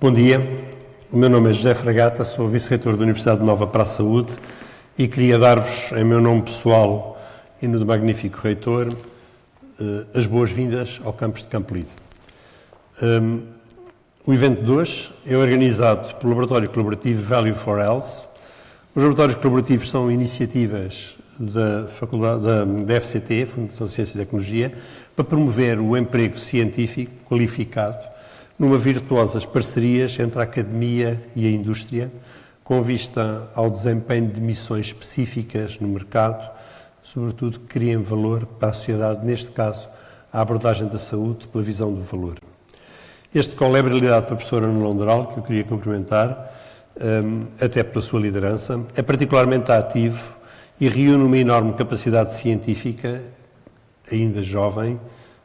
Bom dia, o meu nome é José Fragata, sou vice-reitor da Universidade Nova para a Saúde e queria dar-vos, em meu nome pessoal e no do magnífico reitor, as boas-vindas ao campus de Campo Lido. O evento de hoje é organizado pelo Laboratório Colaborativo Value for Health. Os laboratórios colaborativos são iniciativas da FCT, Fundação de Ciência e Tecnologia, para promover o emprego científico qualificado numa virtuosas parcerias entre a academia e a indústria, com vista ao desempenho de missões específicas no mercado, sobretudo que criem valor para a sociedade, neste caso, a abordagem da saúde pela visão do valor. Este call é realizado pela professora Ana Londoral, que eu queria cumprimentar, até pela sua liderança, é particularmente ativo e reúne uma enorme capacidade científica, ainda jovem,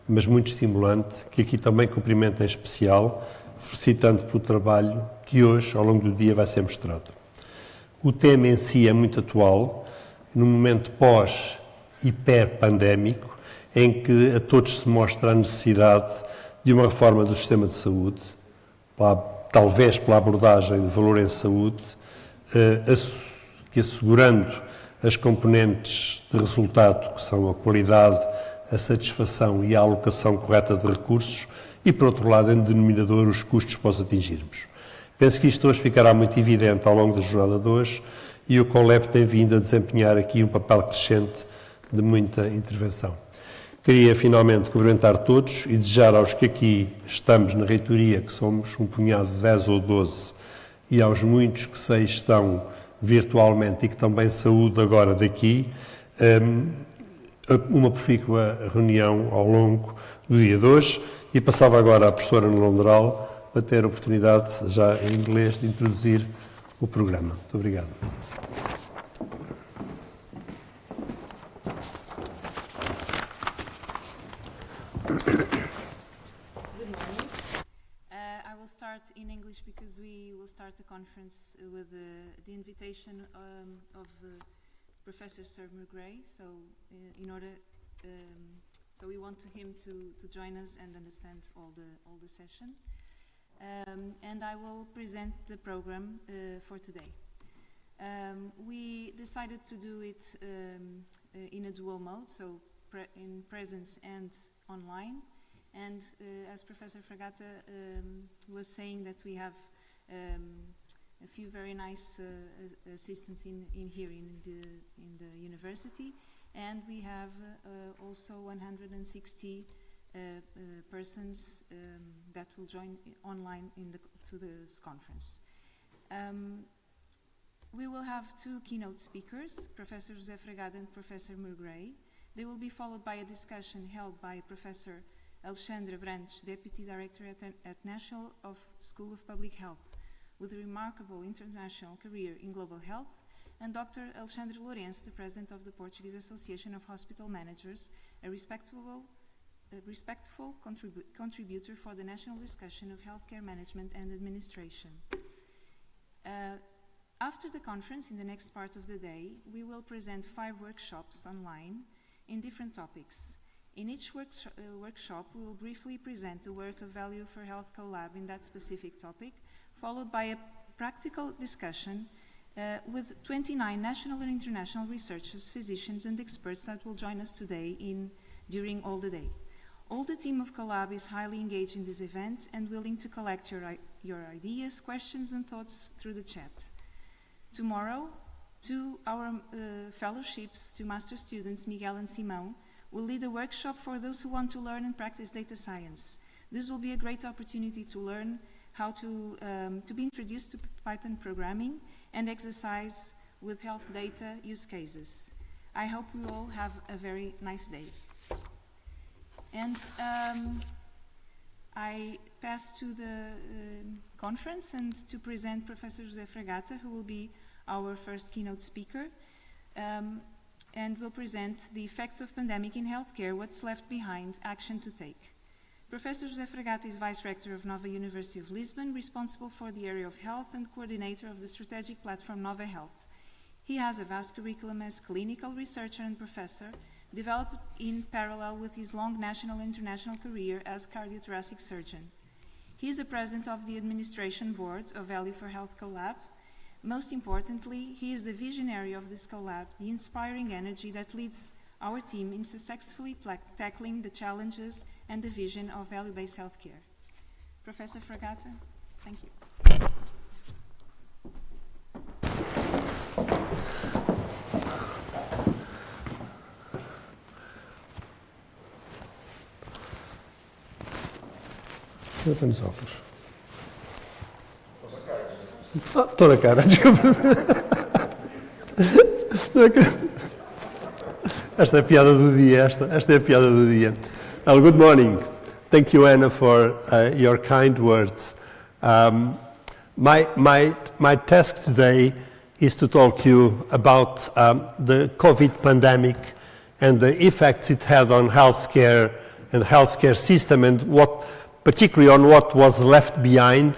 mas muito estimulante, que aqui também cumprimento em especial, felicitando pelo trabalho que hoje, ao longo do dia, vai ser mostrado. O tema em si é muito atual, num momento pós-hiper-pandémico, em que a todos se mostra a necessidade de uma reforma do sistema de saúde, talvez pela abordagem de valor em saúde, que assegurando as componentes de resultado, que são a qualidade, a satisfação e a alocação correta de recursos e, por outro lado, em denominador, os custos para os atingirmos. Penso que isto hoje ficará muito evidente ao longo da jornada de hoje e o COLEP tem vindo a desempenhar aqui um papel crescente de muita intervenção. Queria finalmente cumprimentar todos e desejar aos que aqui estamos na reitoria, que somos um punhado de 10 ou 12, e aos muitos que sei estão virtualmente e que também saúdo agora daqui, uma profícua reunião ao longo do dia de hoje, e passava agora à professora Ana Londoral para ter a oportunidade, já em inglês, de introduzir o programa. Muito obrigado. Good morning. I will start in English because we will start the conference with the invitation of Professor Sir Muir. So, so we want him to join us and understand all the session. And I will present the program for today. We decided to do it in a dual mode, so in presence and online. And as Professor Fragata was saying, that we have a few very nice assistants in here in the university, and we have also 160 persons that will join online to this conference. We will have two keynote speakers, Professor José Fragata and Professor Muir. They will be followed by a discussion held by Professor Alexandre Abrantes, Deputy Director at National School of Public Health, with a remarkable international career in global health, and Dr. Alexandre Lourenço, the President of the Portuguese Association of Hospital Managers, a respectful contributor for the national discussion of healthcare management and administration. After the conference, in the next part of the day, we will present 5 workshops online in different topics. In each workshop, we will briefly present the work of Value for Health Collab in that specific topic, followed by a practical discussion with 29 national and international researchers, physicians, and experts that will join us today during all the day. All the team of Collab is highly engaged in this event and willing to collect your ideas, questions, and thoughts through the chat. Tomorrow, our fellowships, 2 master students, Miguel and Simão, will lead a workshop for those who want to learn and practice data science. This will be a great opportunity to learn how to be introduced to Python programming and exercise with health data use cases. I hope you all have a very nice day. And I pass to the conference and to present Professor José Fragata, who will be our first keynote speaker, and will present the effects of pandemic in healthcare, what's left behind, action to take. Professor José Fragata is Vice Rector of Nova University of Lisbon, responsible for the area of health and coordinator of the strategic platform Nova Health. He has a vast curriculum as clinical researcher and professor, developed in parallel with his long national and international career as cardiothoracic surgeon. He is the president of the administration board of Value for Health Collab. Most importantly, he is the visionary of this collab, the inspiring energy that leads our team in successfully tackling the challenges and the vision of value-based healthcare. Professor Fragata, thank you. Põe os óculos. Estou na cara, desculpa. Esta é a piada do dia, esta é a piada do dia. Well, good morning. Thank you, Anna, for your kind words. My task today is to talk to you about the COVID pandemic and the effects it had on healthcare and the healthcare system, and particularly on what was left behind,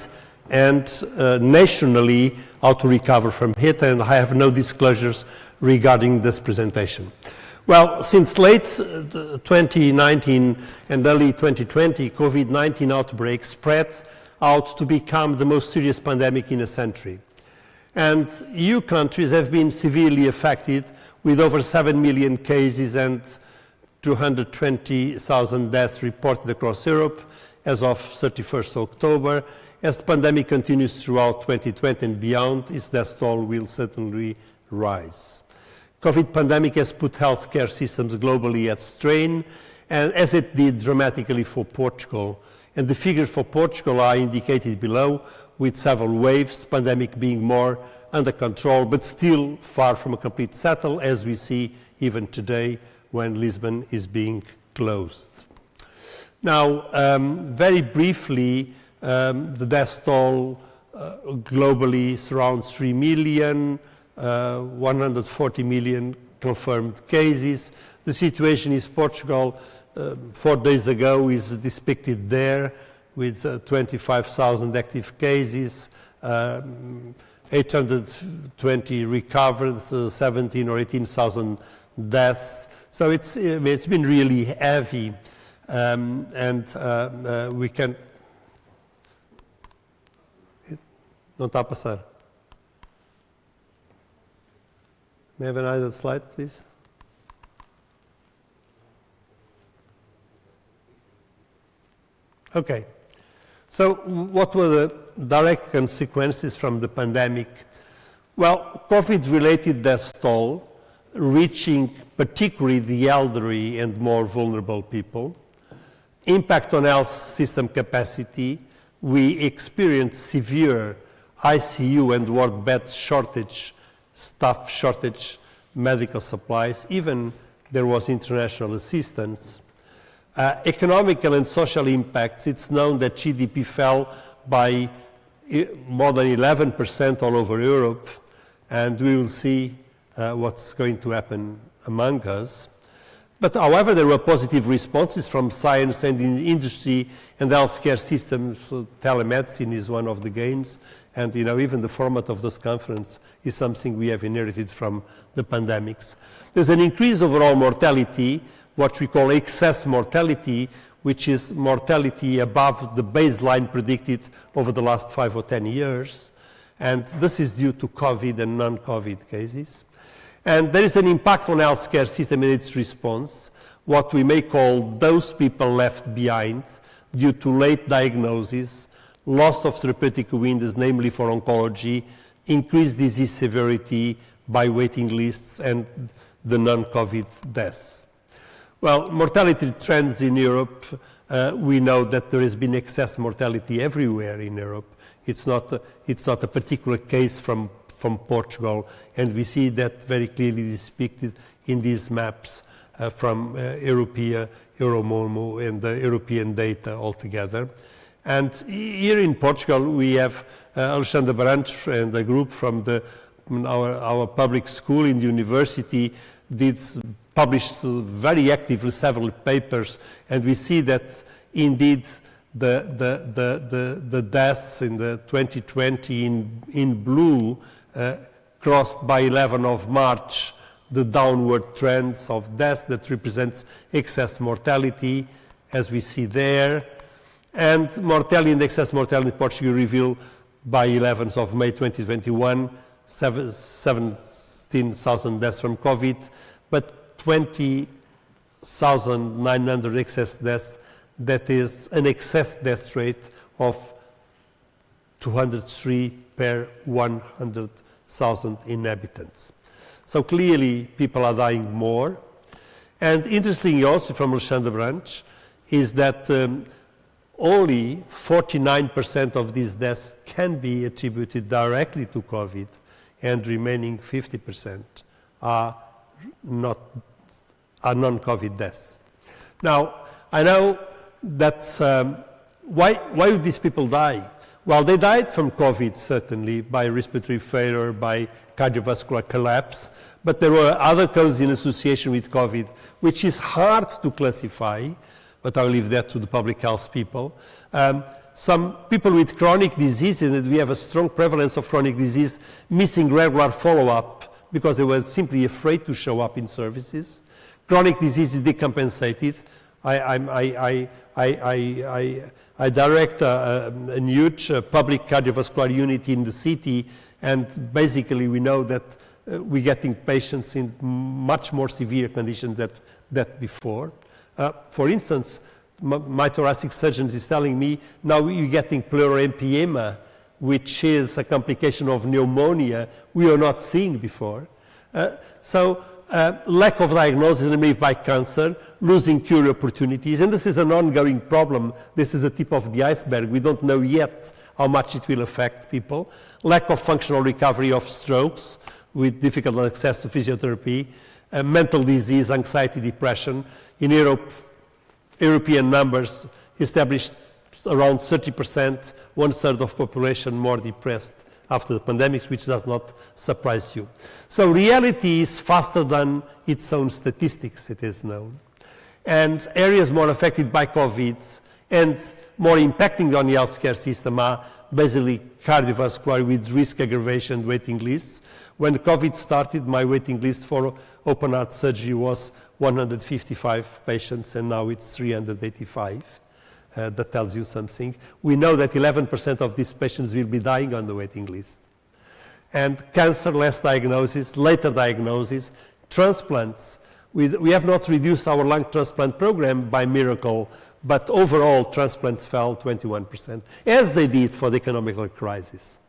and nationally how to recover from it. And I have no disclosures regarding this presentation. Well, since late 2019 and early 2020, COVID-19 outbreak spread out to become the most serious pandemic in a century. And EU countries have been severely affected, with over 7 million cases and 220,000 deaths reported across Europe as of 31st October. As the pandemic continues throughout 2020 and beyond, its death toll will certainly rise. COVID pandemic has put healthcare systems globally at strain, and as it did dramatically for Portugal. And the figures for Portugal are indicated below, with several waves, pandemic being more under control, but still far from a complete settle, as we see even today when Lisbon is being closed. Now, very briefly, the death toll globally surrounds 3 million, 140 million confirmed cases. The situation in Portugal 4 days ago is depicted there, with 25,000 active cases, 820 recovered, 17 or 18,000 deaths. So it's been really heavy, we can. Não está a passar. May I have another slide, please? Okay. So what were the direct consequences from the pandemic? Well, COVID-related death toll, reaching particularly the elderly and more vulnerable people. Impact on health system capacity. We experienced severe ICU and ward beds shortage, staff shortage, medical supplies, even there was international assistance. Economical and social impacts, it's known that GDP fell by more than 11% all over Europe, and we will see what's going to happen among us. But however, there were positive responses from science and industry and healthcare systems. Telemedicine is one of the gains, and even the format of this conference is something we have inherited from the pandemics. There's an increased overall mortality, what we call excess mortality, which is mortality above the baseline predicted over the last 5 or 10 years. And this is due to COVID and non-COVID cases. And there is an impact on healthcare system and its response, what we may call those people left behind due to late diagnosis, loss of therapeutic windows, namely for oncology, increased disease severity by waiting lists, and the non-COVID deaths. Well, mortality trends in Europe, we know that there has been excess mortality everywhere in Europe. It's not a particular case from Portugal, and we see that very clearly depicted in these maps from Europea, Euromomo, and the European data altogether. And here in Portugal, we have Alexandre Abrantes and a group from our public school in the university published very actively several papers, and we see that indeed the deaths in the 2020 in blue crossed by 11 of March the downward trends of deaths that represents excess mortality, as we see there. And mortality and excess mortality in Portugal revealed by 11th of May 2021, 17,000 deaths from COVID, but 20,900 excess deaths. That is an excess death rate of 203 per 100,000 inhabitants. So clearly people are dying more. And interestingly also from Alexandre Abrantes is that only 49% of these deaths can be attributed directly to COVID, and remaining 50% are non-COVID deaths. Now, I know that's why would these people die? Well, they died from COVID, certainly, by respiratory failure, by cardiovascular collapse, but there were other causes in association with COVID, which is hard to classify, but I'll leave that to the public health people. Some people with chronic diseases, and we have a strong prevalence of chronic disease, missing regular follow-up because they were simply afraid to show up in services. Chronic disease is decompensated. I direct a huge public cardiovascular unit in the city, and basically we know that we're getting patients in much more severe conditions than before. For instance, my thoracic surgeon is telling me now you're getting pleural empyema, which is a complication of pneumonia we were not seeing before. Lack of diagnosis, namely by cancer, losing cure opportunities, and this is an ongoing problem. This is the tip of the iceberg. We don't know yet how much it will affect people. Lack of functional recovery of strokes with difficult access to physiotherapy, mental disease, anxiety, depression. In Europe, European numbers established around 30%, 1/3 of population more depressed after the pandemic, which does not surprise you. So reality is faster than its own statistics, it is known. And areas more affected by COVID and more impacting on the healthcare system are basically cardiovascular with risk aggravation waiting lists. When COVID started, my waiting list for open heart surgery was 155 patients, and now it's 385. That tells you something. We know that 11% of these patients will be dying on the waiting list. And cancer, less diagnosis, later diagnosis, transplants. We have not reduced our lung transplant program by miracle, but overall transplants fell 21%, as they did for the economic crisis,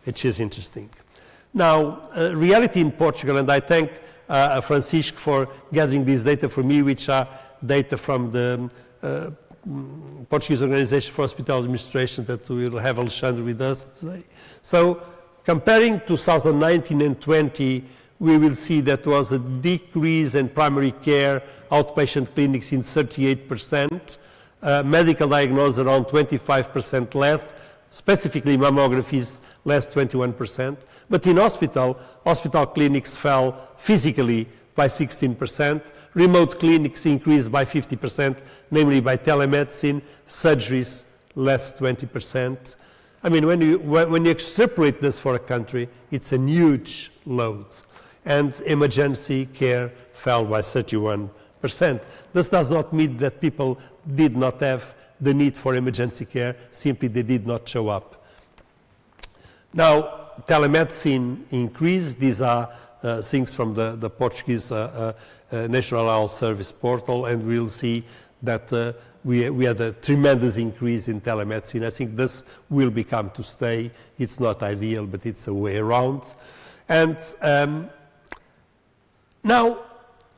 which is interesting. Now, reality in Portugal, and I thank Francisco for gathering this data for me, which are data from the Portuguese Organization for Hospital Administration that we will have Alexandre with us today. So comparing 2019 and 20, we will see that there was a decrease in primary care outpatient clinics in 38%, medical diagnosis around 25% less, specifically mammographies less 21%, but in hospital clinics fell physically by 16%, remote clinics increased by 50%, namely by telemedicine, surgeries less 20%. I mean, when you extrapolate this for a country, it's a huge load. And emergency care fell by 31%. This does not mean that people did not have the need for emergency care, simply they did not show up. Now, telemedicine increased. These are things from the Portuguese National Health Service portal, and we'll see that we had a tremendous increase in telemedicine. I think this will become to stay. It's not ideal, but it's a way around. And now,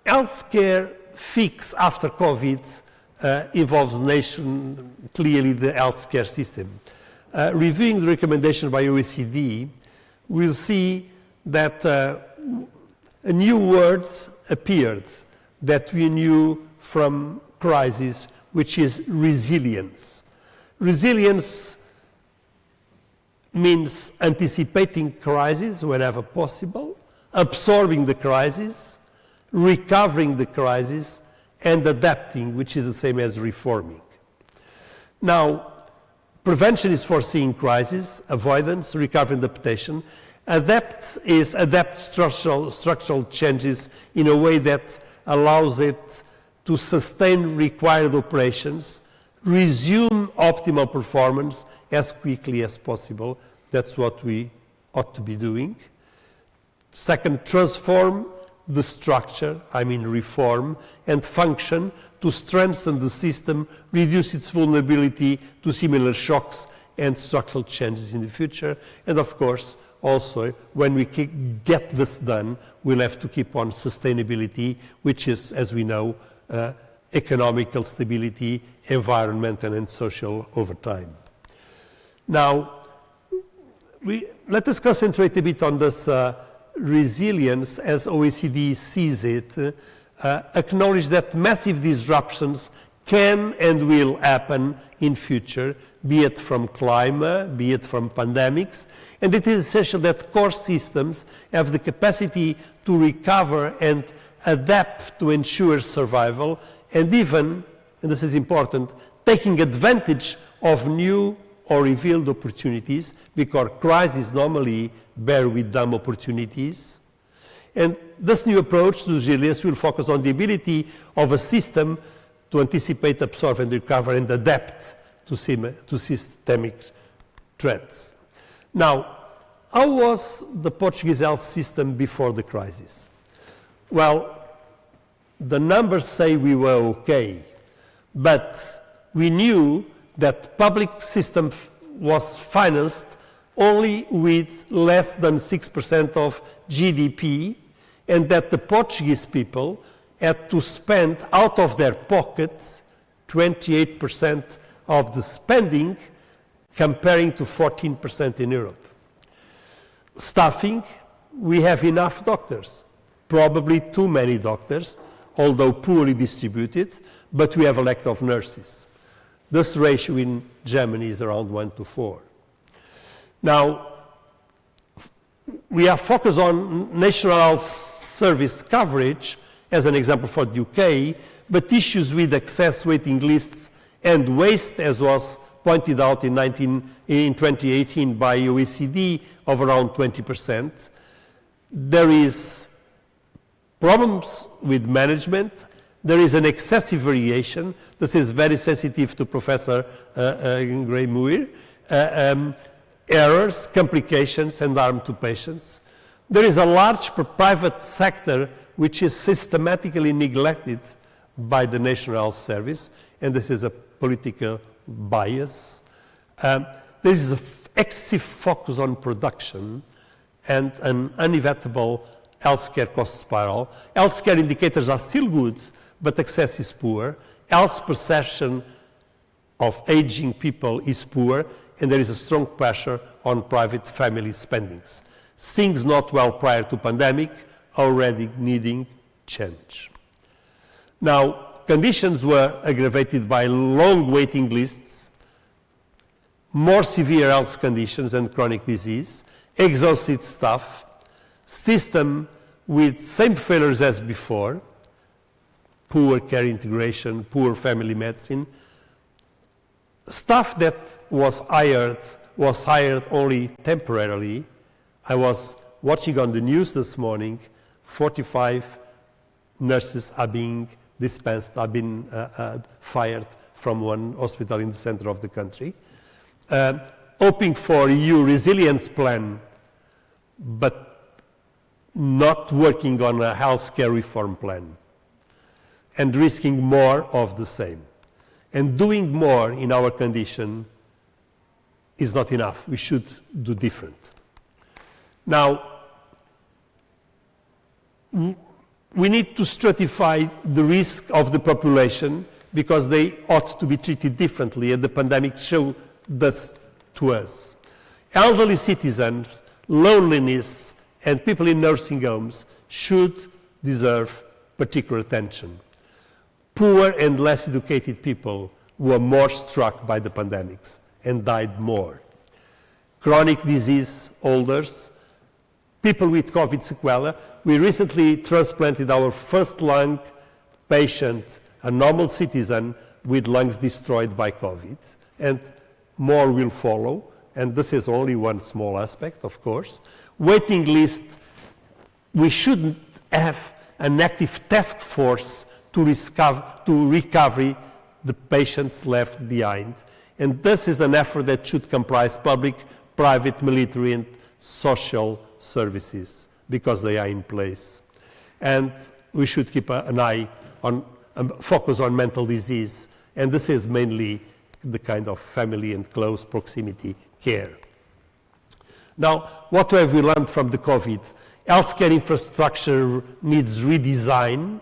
healthcare fix after COVID involves clearly the healthcare system. Reviewing the recommendation by OECD, we'll see that a new word appeared that we knew from crisis, which is resilience. Resilience means anticipating crisis wherever possible, absorbing the crisis, recovering the crisis, and adapting, which is the same as reforming. Now, prevention is foreseeing crisis, avoidance, recovery, and adaptation. Adapt structural changes in a way that allows it to sustain required operations, resume optimal performance as quickly as possible. That's what we ought to be doing. Second, transform the structure, reform, and function to strengthen the system, reduce its vulnerability to similar shocks and structural changes in the future. And of course, also, when we get this done, we'll have to keep on sustainability, which is, as we know, economical stability, environmental and social over time. Now, let us concentrate a bit on this resilience as OECD sees it, acknowledge that massive disruptions can and will happen in future, be it from climate, be it from pandemics, and it is essential that core systems have the capacity to recover and adapt to ensure survival, and even, and this is important, taking advantage of new or revealed opportunities, because crises normally bear with them opportunities. And this new approach to resilience will focus on the ability of a system to anticipate, absorb and recover and adapt to systemic threats. Now, how was the Portuguese health system before the crisis? Well, the numbers say we were okay, but we knew that public system was financed only with less than 6% of GDP, and that the Portuguese people had to spend out of their pockets 28% of the spending, comparing to 14% in Europe. Staffing, we have enough doctors, probably too many doctors, although poorly distributed, but we have a lack of nurses. This ratio in Germany is around 1:4. Now, we are focused on national health service coverage, as an example for the UK, but issues with access waiting lists and waste, as was pointed out in 2018 by OECD, of around 20%. There is problems with management. There is an excessive variation. This is very sensitive to Professor Muir. Errors, complications, and harm to patients. There is a large private sector which is systematically neglected by the National Health Service, and this is a political bias. This is an excessive focus on production and an inevitable healthcare cost spiral. Healthcare indicators are still good, but access is poor. Health perception of aging people is poor, and there is a strong pressure on private family spendings. Things not well prior to pandemic, already needing change. Now, conditions were aggravated by long waiting lists, more severe health conditions and chronic disease, exhausted staff, system with same failures as before, poor care integration, poor family medicine, staff that was hired only temporarily. I was watching on the news this morning, 45 nurses are being dispensed, are being fired from one hospital in the center of the country. Hoping for EU resilience plan, but not working on a healthcare reform plan, and risking more of the same. And doing more in our condition is not enough. We should do different. Now, we need to stratify the risk of the population because they ought to be treated differently, and the pandemic showed this to us. Elderly citizens, loneliness, and people in nursing homes should deserve particular attention. Poor and less educated people were more struck by the pandemics and died more. Chronic disease holders, people with COVID sequelae. We recently transplanted our first lung patient, a normal citizen with lungs destroyed by COVID, and more will follow, and this is only one small aspect, of course. Waiting lists, we shouldn't have an active task force to recovery the patients left behind. And this is an effort that should comprise public, private, military, and social services, because they are in place. And we should keep an eye on, focus on mental disease, and this is mainly the kind of family and close proximity care. Now, what have we learned from the COVID? Healthcare infrastructure needs redesign.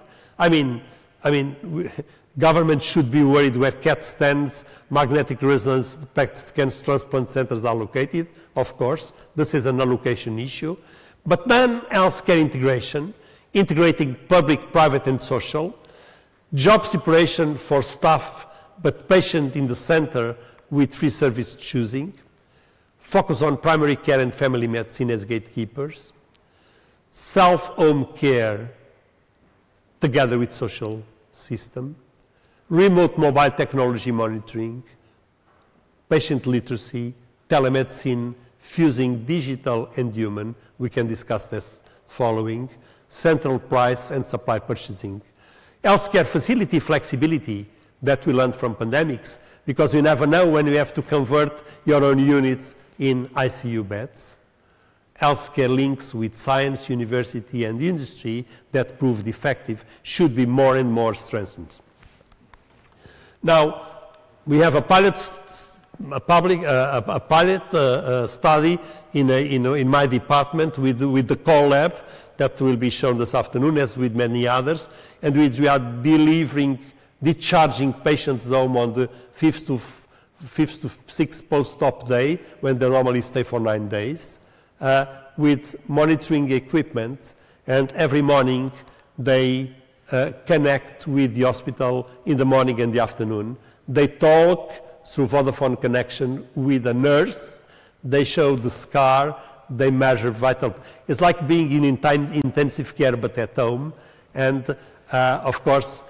Government should be worried where CAT scans, magnetic resonance PET scans, transplant centers are located, of course. This is an allocation issue. But then healthcare integration, integrating public, private, and social, job separation for staff, but patient in the center with free service choosing, focus on primary care and family medicine as gatekeepers, self-home care together with social system, remote mobile technology monitoring, patient literacy, telemedicine, fusing digital and human. We can discuss this following. Central price and supply purchasing. Healthcare facility flexibility that we learned from pandemics, because you never know when you have to convert your own units in ICU beds. Healthcare links with science, university, and industry that proved effective should be more and more strengthened. Now, we have a pilot study in my department with the core lab that will be shown this afternoon, as with many others, and we are discharging patients home on the fifth to sixth post-op day, when they normally stay for 9 days, with monitoring equipment, and every morning they connect with the hospital in the morning and the afternoon. They talk through Vodafone connection with a nurse. They show the scar. They measure vital. It's like being in intensive care but at home. And of course,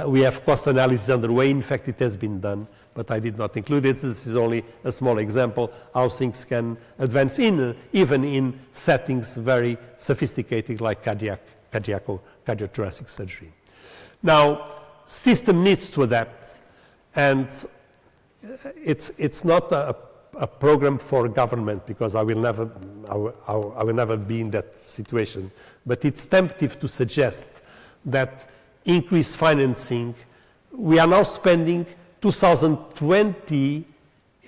we have cost analysis underway. In fact, it has been done, but I did not include it. This is only a small example how things can advance even in settings very sophisticated like cardiothoracic surgery. Now, system needs to adapt, and it's not a program for government, because I will never be in that situation. But it's tempting to suggest that increased financing. We are now spending 2,020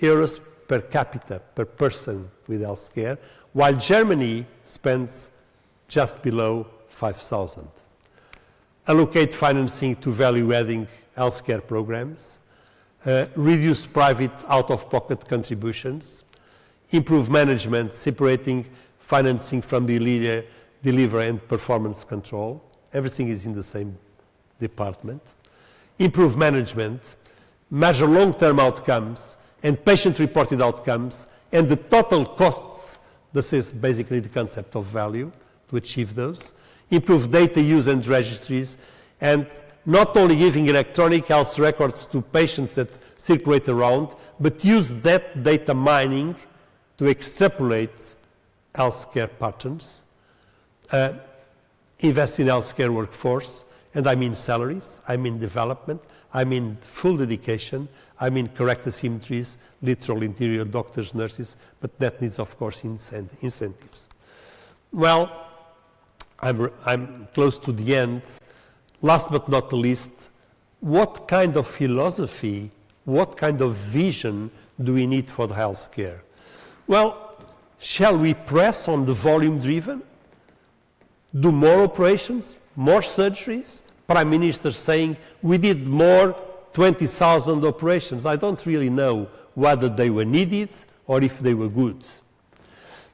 euros per capita per person with healthcare, while Germany spends just below 5,000. Allocate financing to value-adding healthcare programs, reduce private out-of-pocket contributions, improve management, separating financing from the delivery and performance control. Everything is in the same department. Improve management, measure long-term outcomes and patient-reported outcomes, and the total costs. This is basically the concept of value to achieve those. Improve data use and registries, and not only giving electronic health records to patients that circulate around, but use that data mining to extrapolate healthcare patterns. Invest in healthcare workforce, and I mean salaries, I mean development, I mean full dedication, I mean correct asymmetries, literal interior doctors, nurses, but that needs, of course, incentives. Well, I'm close to the end. Last but not least, what kind of philosophy, what kind of vision do we need for the healthcare? Well, shall we press on the volume driven? Do more operations, more surgeries? Prime Minister saying we did more 20,000 operations. I don't really know whether they were needed or if they were good.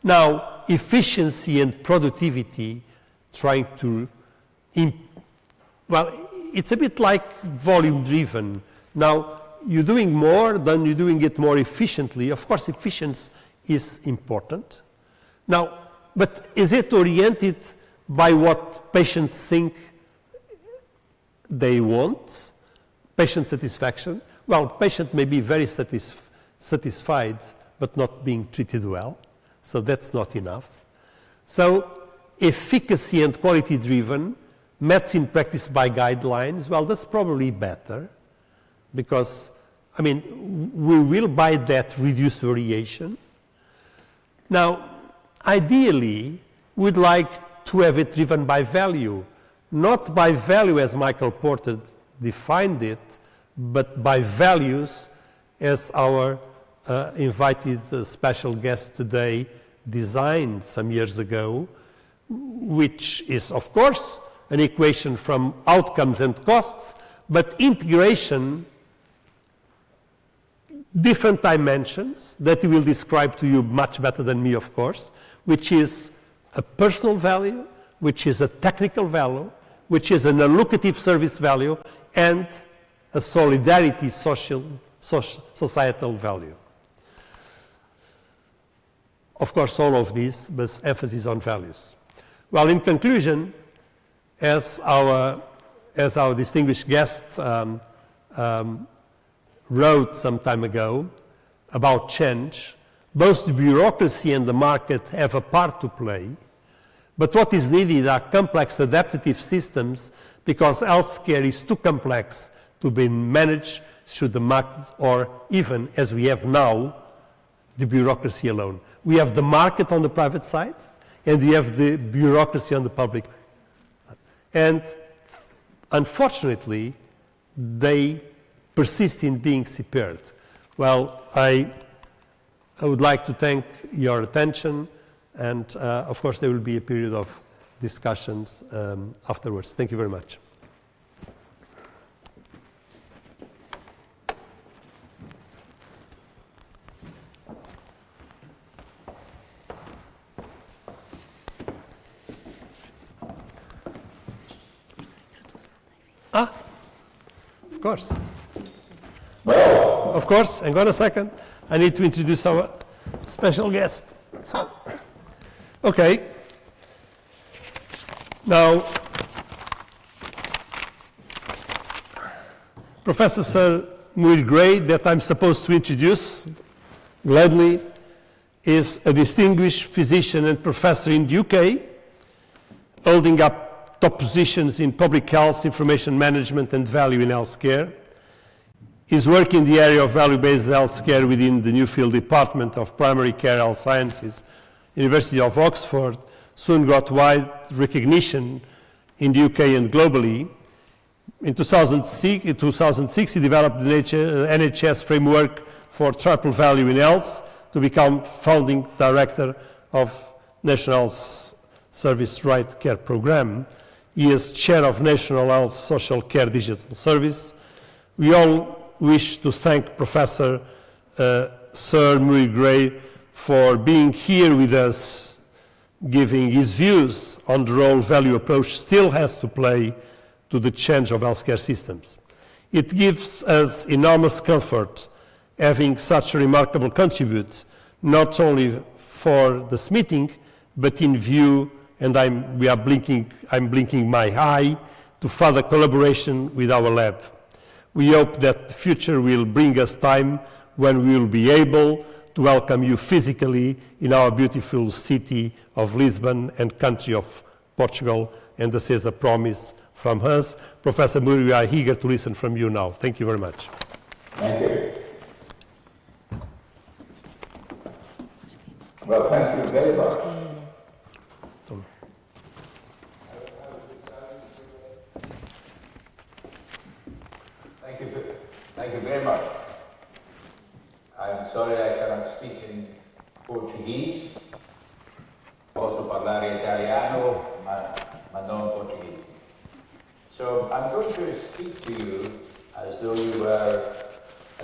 Now, efficiency and productivity, trying to, well, it's a bit like volume driven. Now, you're doing more, then you're doing it more efficiently. Of course, efficiency is important. Now, but is it oriented by what patients think they want? Patient satisfaction? Well, patient may be very satisfied, but not being treated well. So that's not enough. So efficacy and quality driven, medicine practiced by guidelines, well, that's probably better. because, I mean, we will buy that reduced variation. Now, ideally, we'd like to have it driven by value, not by value as Michael Porter defined it, but by values as our invited special guest today designed some years ago, which is, of course, an equation from outcomes and costs, but integration, different dimensions that he will describe to you much better than me, of course, which is a personal value, which is a technical value, which is an allocative service value, and a solidarity societal value. Of course, all of these, but emphasis on values. Well, in conclusion, as our distinguished guest wrote some time ago about change, both the bureaucracy and the market have a part to play, but what is needed are complex adaptive systems, because healthcare is too complex to be managed through the market, or even, as we have now, the bureaucracy alone. We have the market on the private side, and we have the bureaucracy on the public. And unfortunately, they persist in being separed. Well, I would like to thank your attention, and of course there will be a period of discussions afterwards. Thank you very much. Of course. Of course, hang on a second. I need to introduce our special guest. So, okay. Now, Professor Sir Muir Gray, that I'm supposed to introduce gladly, is a distinguished physician and professor in the UK, holding up top positions in public health, information management, and value in healthcare. His work in the area of value-based healthcare within the Newfield Department of Primary Care Health Sciences, University of Oxford, soon got wide recognition in the UK and globally. In 2006, he developed the NHS framework for triple value in health to become founding director of National's Service Right Care Programme. He is chair of National Health Social Care Digital Service. We all wish to thank Professor Sir Muir Gray for being here with us, giving his views on the role value approach still has to play to the change of healthcare systems. It gives us enormous comfort having such a remarkable contribute, not only for this meeting, but in view, and I'm blinking my eye, to further collaboration with our lab. We hope that the future will bring us time when we will be able to welcome you physically in our beautiful city of Lisbon and country of Portugal, and this is a promise from us. Professor Muir, we are eager to listen from you now. Thank you very much. Thank you. Well, thank you very much. Thank you very much. I'm sorry I cannot speak in Portuguese. Posso parlare italiano, ma non Portuguese. So I'm going to speak to you as though you were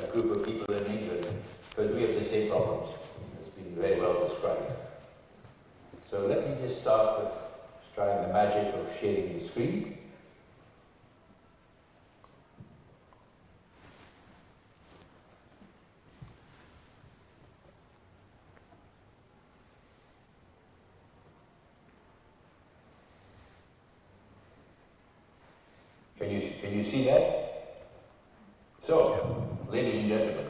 a group of people in England, because we have the same problems. It's been very well described. So let me just start with trying the magic of sharing the screen. Can you see that? So, ladies and gentlemen,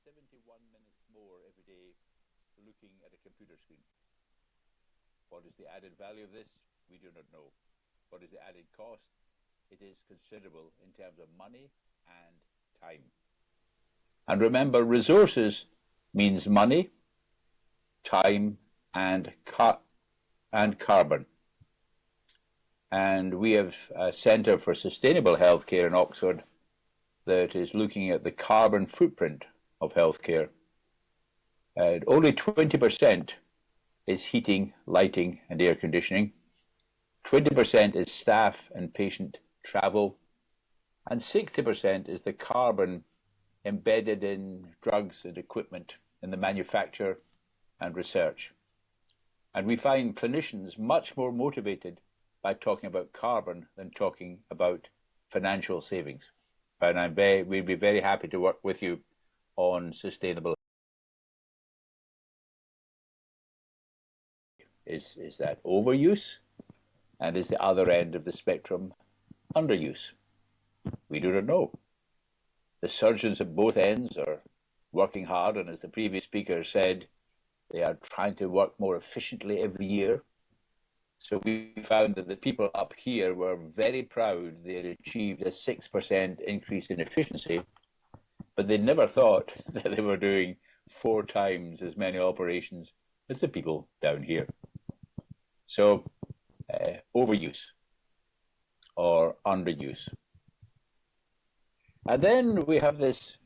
71 minutes more every day looking at a computer screen. What is the added value of this? We do not know. What is the added cost? It is considerable in terms of money and time. And remember, resources means money, time, and carbon. And we have a Centre for Sustainable Healthcare in Oxford that is looking at the carbon footprint of healthcare. Only 20% is heating, lighting, and air conditioning. 20% is staff and patient travel. And 60% is the carbon embedded in drugs and equipment in the manufacture and research. And we find clinicians much more motivated by talking about carbon than talking about financial savings. And we'd be very happy to work with you on sustainable. Is that overuse? And is the other end of the spectrum underuse? We do not know. The surgeons at both ends are working hard, and as the previous speaker said, they are trying to work more efficiently every year. So we found that the people up here were very proud they had achieved a 6% increase in efficiency, but they never thought that they were doing 4 times as many operations as the people down here. So overuse or underuse. And then we have this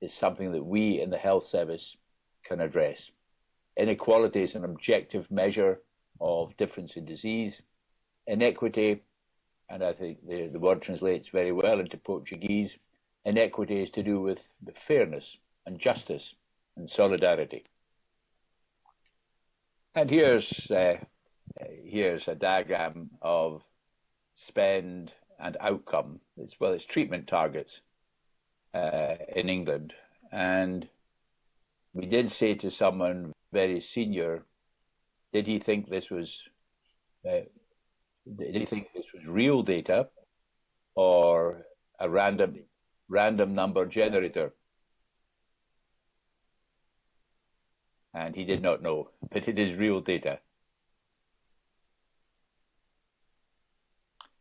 is something that we in the health service can address. Inequality is an objective measure of difference in disease. Inequity, and I think the word translates very well into Portuguese, inequity is to do with fairness and justice and solidarity. And here's a diagram of spend and outcome. It's treatment targets in England. And we did say to someone very senior, did he think this was real data or a random number generator? And he did not know, but it is real data.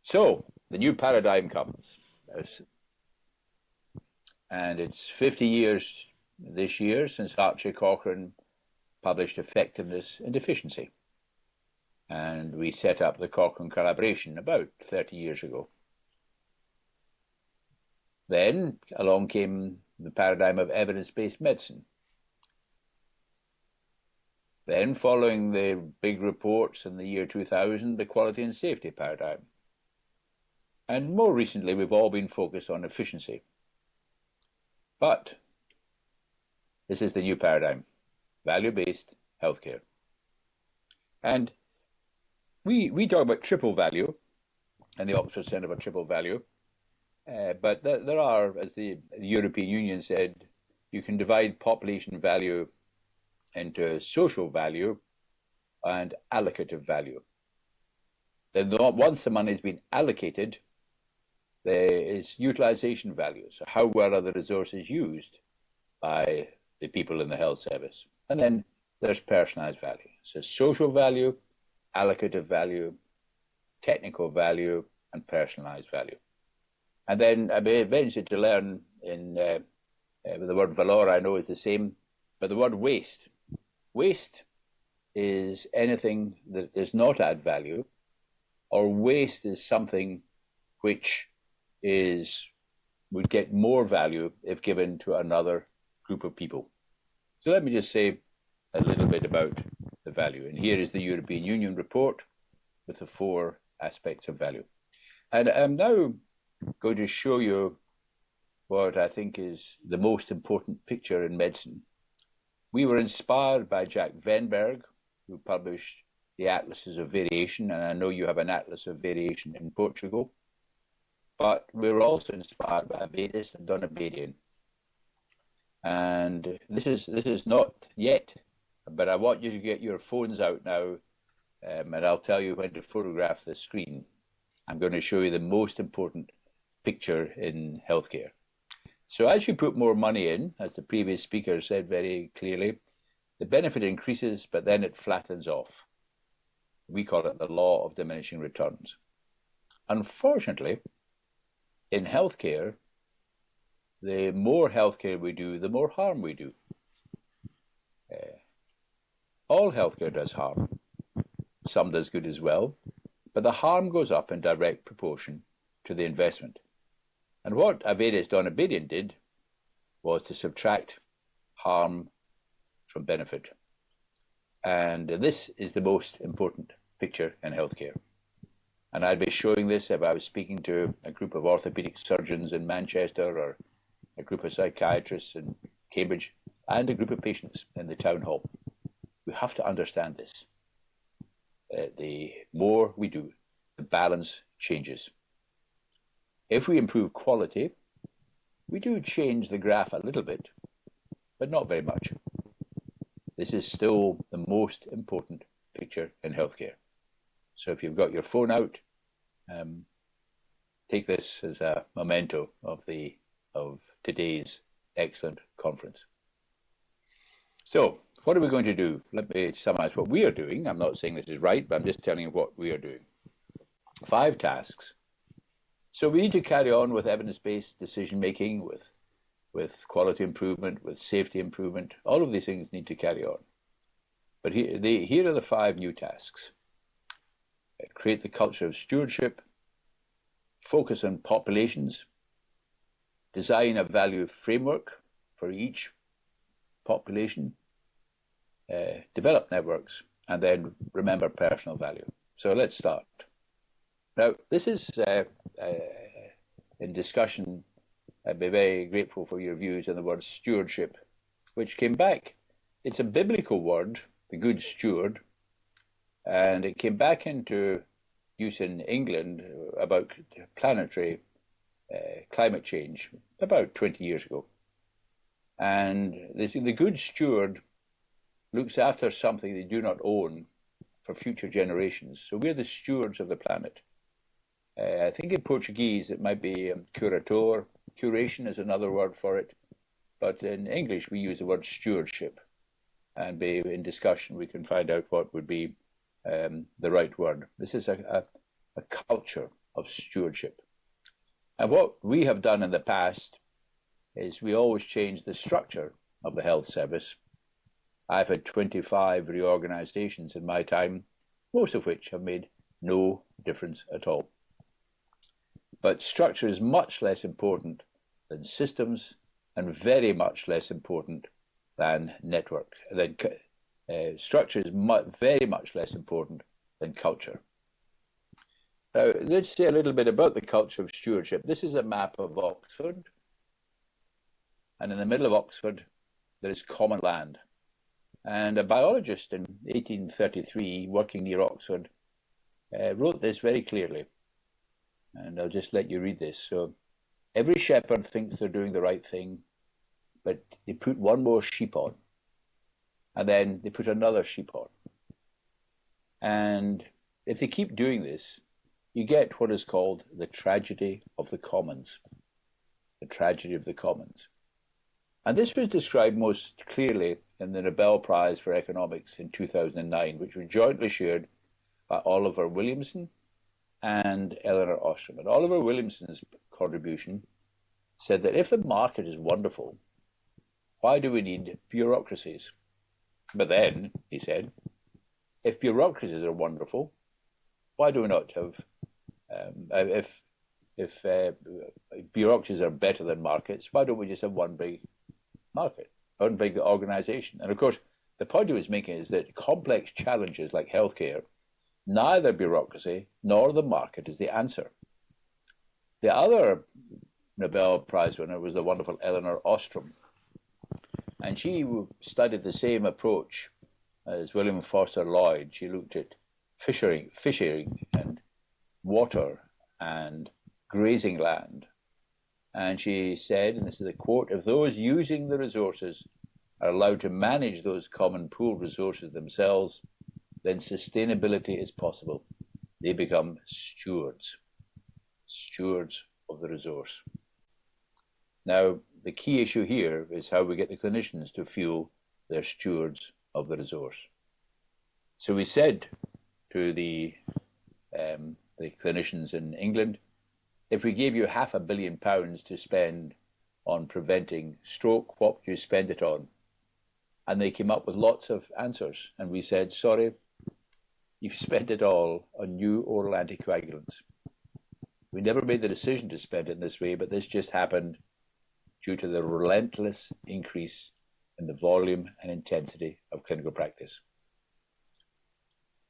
So the new paradigm comes, and it's 50 years this year since Archie Cochrane published Effectiveness and Efficiency. And we set up the Cochrane collaboration about 30 years ago. Then along came the paradigm of evidence-based medicine. Then, following the big reports in the year 2000, the quality and safety paradigm. And more recently, we've all been focused on efficiency. But this is the new paradigm, value-based healthcare. And we talk about triple value, and the Oxford Centre for Triple Value. But there are, as the European Union said, you can divide population value into social value and allocative value. Then once the money has been allocated, there is utilization value. So how well are the resources used by the people in the health service? And then there's personalized value. So social value, allocative value, technical value, and personalized value. And then I may venture to learn with the word valor, I know is the same, but the word waste. Waste is anything that does not add value, or waste is something which would get more value if given to another group of people. So let me just say a little bit about the value. And here is the European Union report with the 4 aspects of value. And I'm now going to show you what I think is the most important picture in medicine. We were inspired by Jack Venberg, who published the Atlases of Variation, and I know you have an Atlas of Variation in Portugal. But we were also inspired by Abrantes and Donabedian. And this is not yet, but I want you to get your phones out now, and I'll tell you when to photograph the screen. I'm going to show you the most important picture in healthcare. So as you put more money in, as the previous speaker said very clearly, the benefit increases, but then it flattens off. We call it the law of diminishing returns. Unfortunately, in healthcare, the more healthcare we do, the more harm we do. All healthcare does harm. Some does good as well, but the harm goes up in direct proportion to the investment. And what Averroes Donabedian did was to subtract harm from benefit. And this is the most important picture in healthcare. And I'd be showing this if I was speaking to a group of orthopedic surgeons in Manchester, or a group of psychiatrists in Cambridge, and a group of patients in the town hall. We have to understand this. The more we do, the balance changes. If we improve quality, we do change the graph a little bit, but not very much. This is still the most important picture in healthcare. So if you've got your phone out, take this as a memento of today's excellent conference. So, what are we going to do? Let me summarize what we are doing. I'm not saying this is right, but I'm just telling you what we are doing. 5 tasks. So we need to carry on with evidence-based decision-making, with quality improvement, with safety improvement. All of these things need to carry on. But here are the 5 new tasks. Create the culture of stewardship, focus on populations, design a value framework for each population, develop networks, and then remember personal value. So let's start. Now, this is in discussion. I'd be very grateful for your views on the word stewardship, which came back. It's a biblical word, the good steward, and it came back into use in England about planetary climate change about 20 years ago. And the good steward looks after something they do not own for future generations. So we're the stewards of the planet. I think in Portuguese it might be curator. Curation is another word for it. But in English we use the word stewardship. And in discussion we can find out what would be the right word. This is a culture of stewardship. And what we have done in the past is we always change the structure of the health service. I've had 25 reorganizations in my time, most of which have made no difference at all. But structure is much less important than systems, and very much less important than network. Structure is very much less important than culture. Now, let's say a little bit about the culture of stewardship. This is a map of Oxford, and in the middle of Oxford there is common land. And a biologist in 1833, working near Oxford, wrote this very clearly. And I'll just let you read this. So, every shepherd thinks they're doing the right thing, but they put one more sheep on, and then they put another sheep on. And if they keep doing this, you get what is called the tragedy of the commons. The tragedy of the commons. And this was described most clearly in the Nobel Prize for Economics in 2009, which was jointly shared by Oliver Williamson and Elinor Ostrom. And Oliver Williamson's contribution said that if the market is wonderful, why do we need bureaucracies? But then, he said, if bureaucracies are wonderful, why do we not have, if bureaucracies are better than markets, why don't we just have one big market, one big organization? And of course, the point he was making is that complex challenges like healthcare, neither bureaucracy nor the market is the answer. The other Nobel Prize winner was the wonderful Elinor Ostrom. And she studied the same approach as William Foster Lloyd. She looked at fishing and water and grazing land. And she said, and this is a quote, if those using the resources are allowed to manage those common pooled resources themselves, then sustainability is possible. They become stewards of the resource. Now, the key issue here is how we get the clinicians to feel they're stewards of the resource. So we said to the clinicians in England, if we gave you £500 million to spend on preventing stroke, what would you spend it on? And they came up with lots of answers. And we said, sorry, you've spent it all on new oral anticoagulants. We never made the decision to spend it in this way, but this just happened due to the relentless increase in the volume and intensity of clinical practice.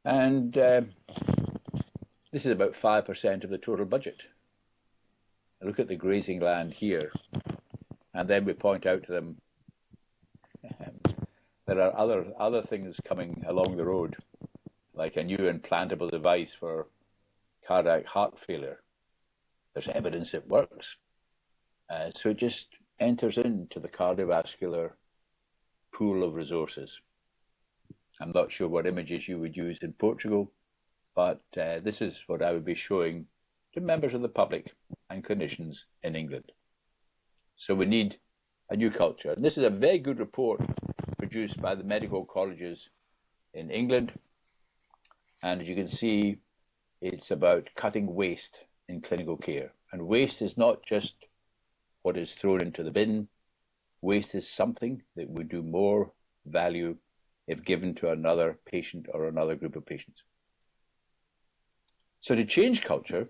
And this is about 5% of the total budget. Look at the grazing land here. And then we point out to them there are other things coming along the road, like a new implantable device for cardiac heart failure. There's evidence it works. So it just enters into the cardiovascular pool of resources. I'm not sure what images you would use in Portugal, but this is what I would be showing to members of the public and clinicians in England. So we need a new culture. And this is a very good report produced by the medical colleges in England. And as you can see, it's about cutting waste in clinical care. And waste is not just what is thrown into the bin. Waste is something that would do more value if given to another patient or another group of patients. So to change culture,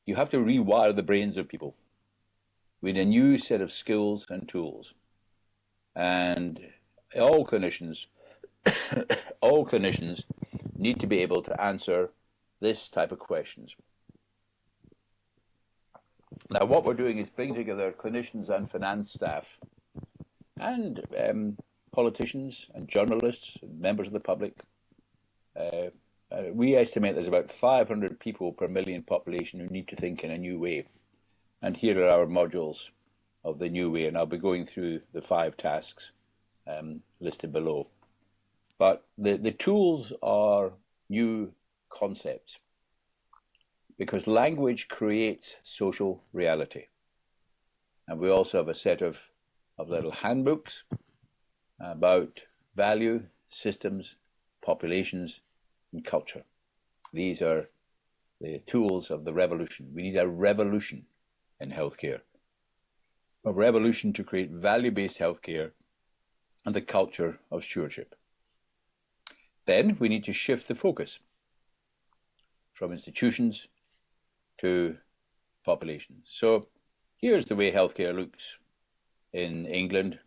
you have to rewire the brains of people with a new set of skills and tools. And all clinicians need to be able to answer this type of questions. Now, what we're doing is bringing together clinicians and finance staff and politicians and journalists and members of the public. We estimate there's about 500 people per million population who need to think in a new way. And here are our modules of the new way, and I'll be going through the 5 tasks listed below. But the tools are new concepts, because language creates social reality. And we also have a set of little handbooks about value, systems, populations, and culture. These are the tools of the revolution. We need a revolution in healthcare, a revolution to create value-based healthcare and the culture of stewardship. Then we need to shift the focus from institutions to populations. So here's the way healthcare looks in England.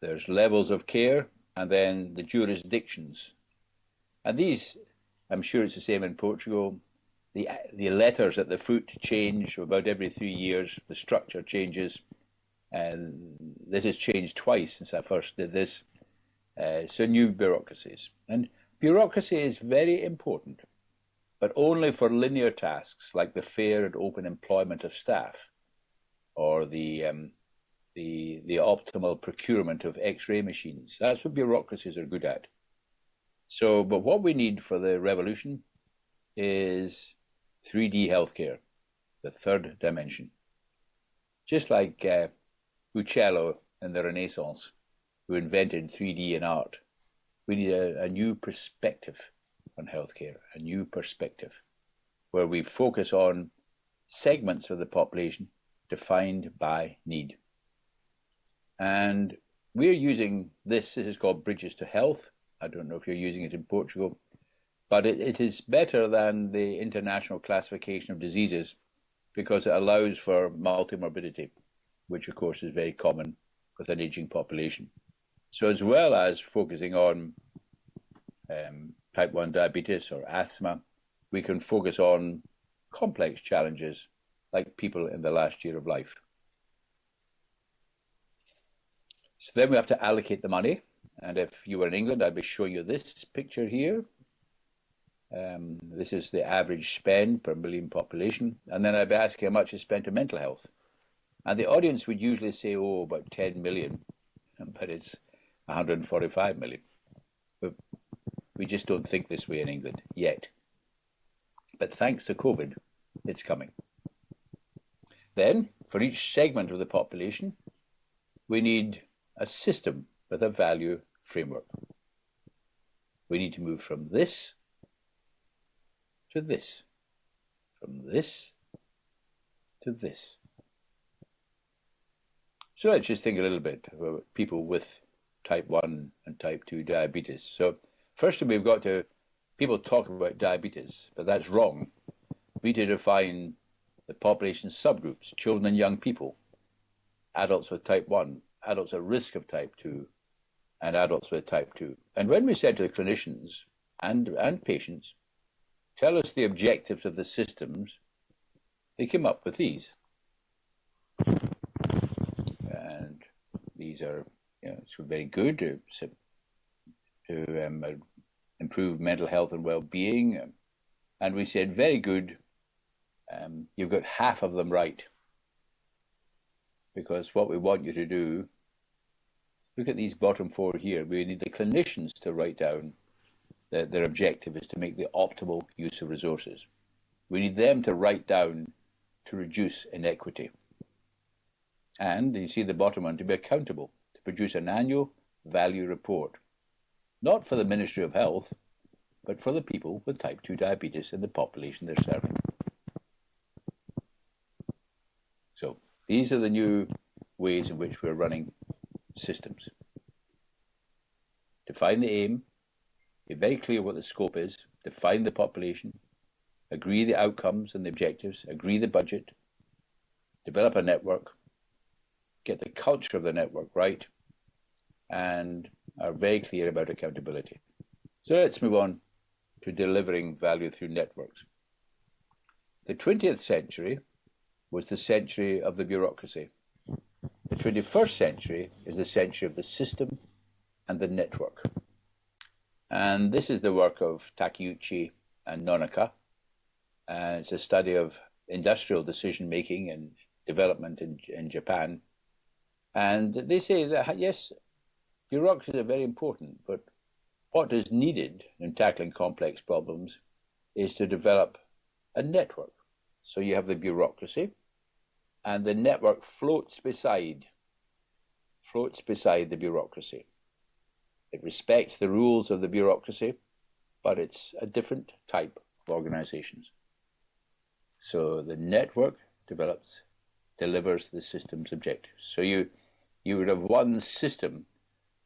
There's levels of care and then the jurisdictions. And these, I'm sure it's the same in Portugal, the letters at the foot change about every 3 years, the structure changes, and this has changed twice since I first did this. So new bureaucracies. And bureaucracy is very important, but only for linear tasks like the fair and open employment of staff, or the optimal procurement of X-ray machines. That's what bureaucracies are good at. So, but what we need for the revolution is 3D healthcare, the third dimension. Just like Uccello in the Renaissance, who invented 3D in art, we need a new perspective on healthcare, a new perspective, where we focus on segments of the population defined by need. And we're using this is called Bridges to Health. I don't know if you're using it in Portugal, but it is better than the international classification of diseases because it allows for multimorbidity, which of course is very common with an aging population. So as well as focusing on type 1 diabetes or asthma, we can focus on complex challenges like people in the last year of life. So then we have to allocate the money. And if you were in England, I'd be showing you this picture here. This is the average spend per million population. And then I'd be asking how much is spent on mental health. And the audience would usually say, oh, about 10 million, but it's 145 million. But we just don't think this way in England yet. But thanks to COVID, it's coming. Then, for each segment of the population, we need a system with a value framework. We need to move from this to this, from this to this. So let's just think a little bit about people with type 1 and type 2 diabetes. So firstly, we've got to, people talk about diabetes, but that's wrong. We need to define the population subgroups: children and young people, adults with type 1, adults at risk of type 2, and adults with type 2. And when we said to the clinicians and patients, tell us the objectives of the systems, they came up with these. And these are, so very good to improve mental health and well-being. And we said, very good, you've got half of them right. Because what we want you to do, look at these bottom four here. We need the clinicians to write down that their objective is to make the optimal use of resources. We need them to write down to reduce inequity. And you see the bottom one, to be accountable, to produce an annual value report, not for the Ministry of Health, but for the people with type 2 diabetes and the population they're serving. So these are the new ways in which we're running systems. Define the aim, be very clear what the scope is, define the population, agree the outcomes and the objectives, agree the budget, develop a network, get the culture of the network right, and are very clear about accountability. So let's move on to delivering value through networks. The 20th century was the century of the bureaucracy. The 21st century is the century of the system and the network. And this is the work of Takeuchi and Nonaka. And it's a study of industrial decision-making and development in Japan. And they say that, yes, bureaucracies are very important, but what is needed in tackling complex problems is to develop a network. So you have the bureaucracy, and the network floats beside the bureaucracy. It respects the rules of the bureaucracy, but it's a different type of organizations. So the network delivers the system's objectives. So you would have one system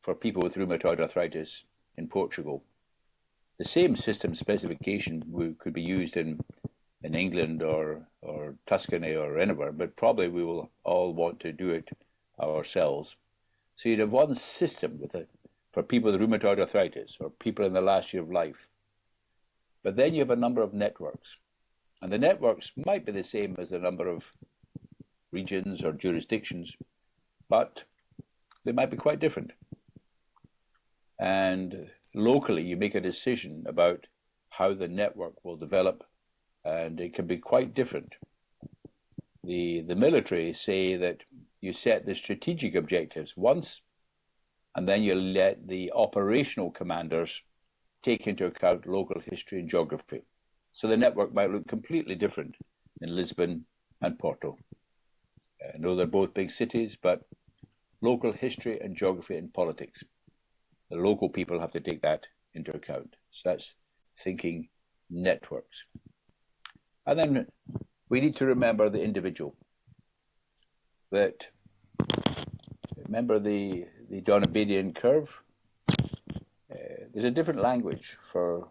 for people with rheumatoid arthritis in Portugal. The same system specification could be used in England or Tuscany or anywhere, but probably we will all want to do it ourselves. So you'd have one system for people with rheumatoid arthritis or people in the last year of life. But then you have a number of networks. And the networks might be the same as the number of regions or jurisdictions, but they might be quite different. And locally, you make a decision about how the network will develop, and it can be quite different. The military say that you set the strategic objectives once, and then you let the operational commanders take into account local history and geography. So the network might look completely different in Lisbon and Porto. I know they're both big cities, but local history and geography and politics, the local people have to take that into account. So that's thinking networks. And then we need to remember the individual. Remember the Donabedian curve? There's a different language for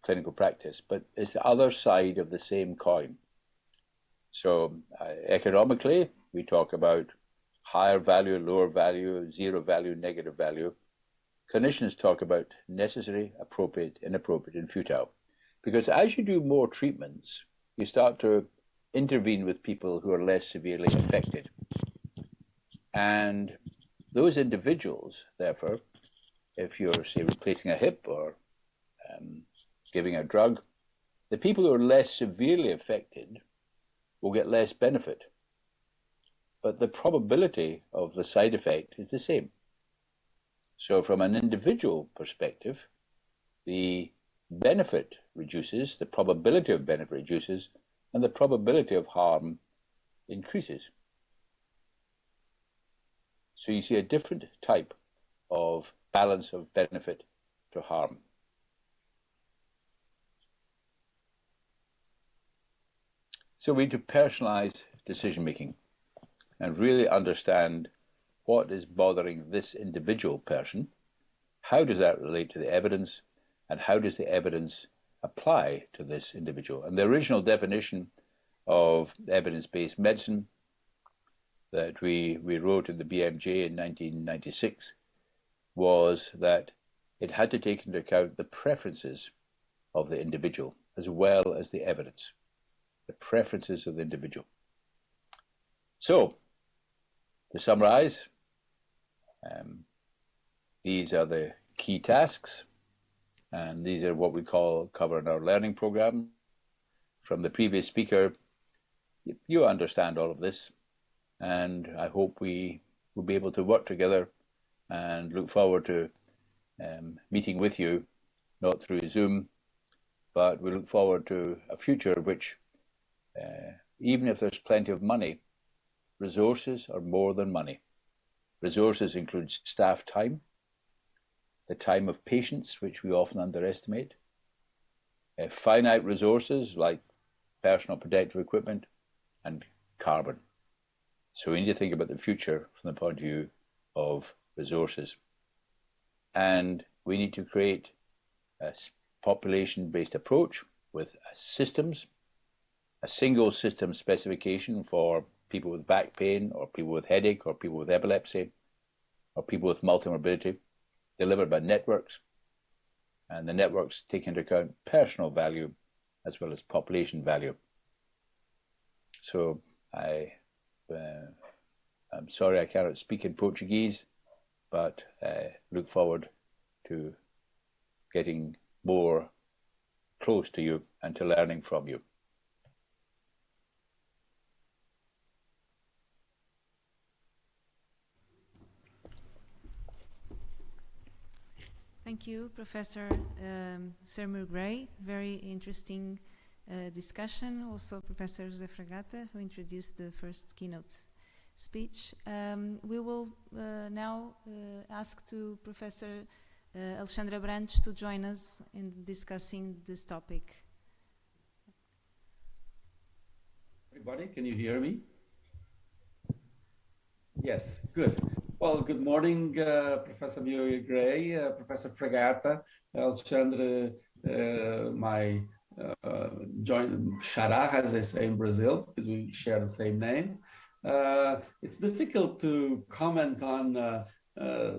clinical practice, but it's the other side of the same coin. So economically, we talk about higher value, lower value, zero value, negative value. Clinicians talk about necessary, appropriate, inappropriate, and futile. Because as you do more treatments, you start to intervene with people who are less severely affected. And those individuals, therefore, if you're, say, replacing a hip or giving a drug, the people who are less severely affected will get less benefit. But the probability of the side effect is the same. So from an individual perspective, the benefit reduces, the probability of benefit reduces, and the probability of harm increases. So you see a different type of balance of benefit to harm. So we need to personalize decision-making and really understand what is bothering this individual person, how does that relate to the evidence, and how does the evidence apply to this individual. And the original definition of evidence-based medicine that we wrote in the BMJ in 1996 was that it had to take into account the preferences of the individual as well as the evidence, the preferences of the individual. So, to summarize, these are the key tasks, and these are what we cover in our learning program. From the previous speaker, you understand all of this, and I hope we will be able to work together and look forward to meeting with you, not through Zoom, but we look forward to a future which, even if there's plenty of money, resources are more than money. Resources include staff time, the time of patients, which we often underestimate, finite resources like personal protective equipment, and carbon. So we need to think about the future from the point of view of resources. And we need to create a population-based approach with systems, a single system specification for people with back pain, or people with headache, or people with epilepsy, or people with multimorbidity, delivered by networks. And the networks take into account personal value as well as population value. So I'm sorry I cannot speak in Portuguese, but look forward to getting more close to you and to learning from you. Thank you, Professor Sir Muir Gray. Very interesting discussion. Also, Professor José Fragata, who introduced the first keynote speech. We will now ask to Professor Alexandre Abrantes to join us in discussing this topic. Everybody, can you hear me? Yes, good. Well, good morning, Professor Muir Gray, Professor Fragata, Alexandre, my joint xará, as they say in Brazil, because we share the same name. It's difficult to comment on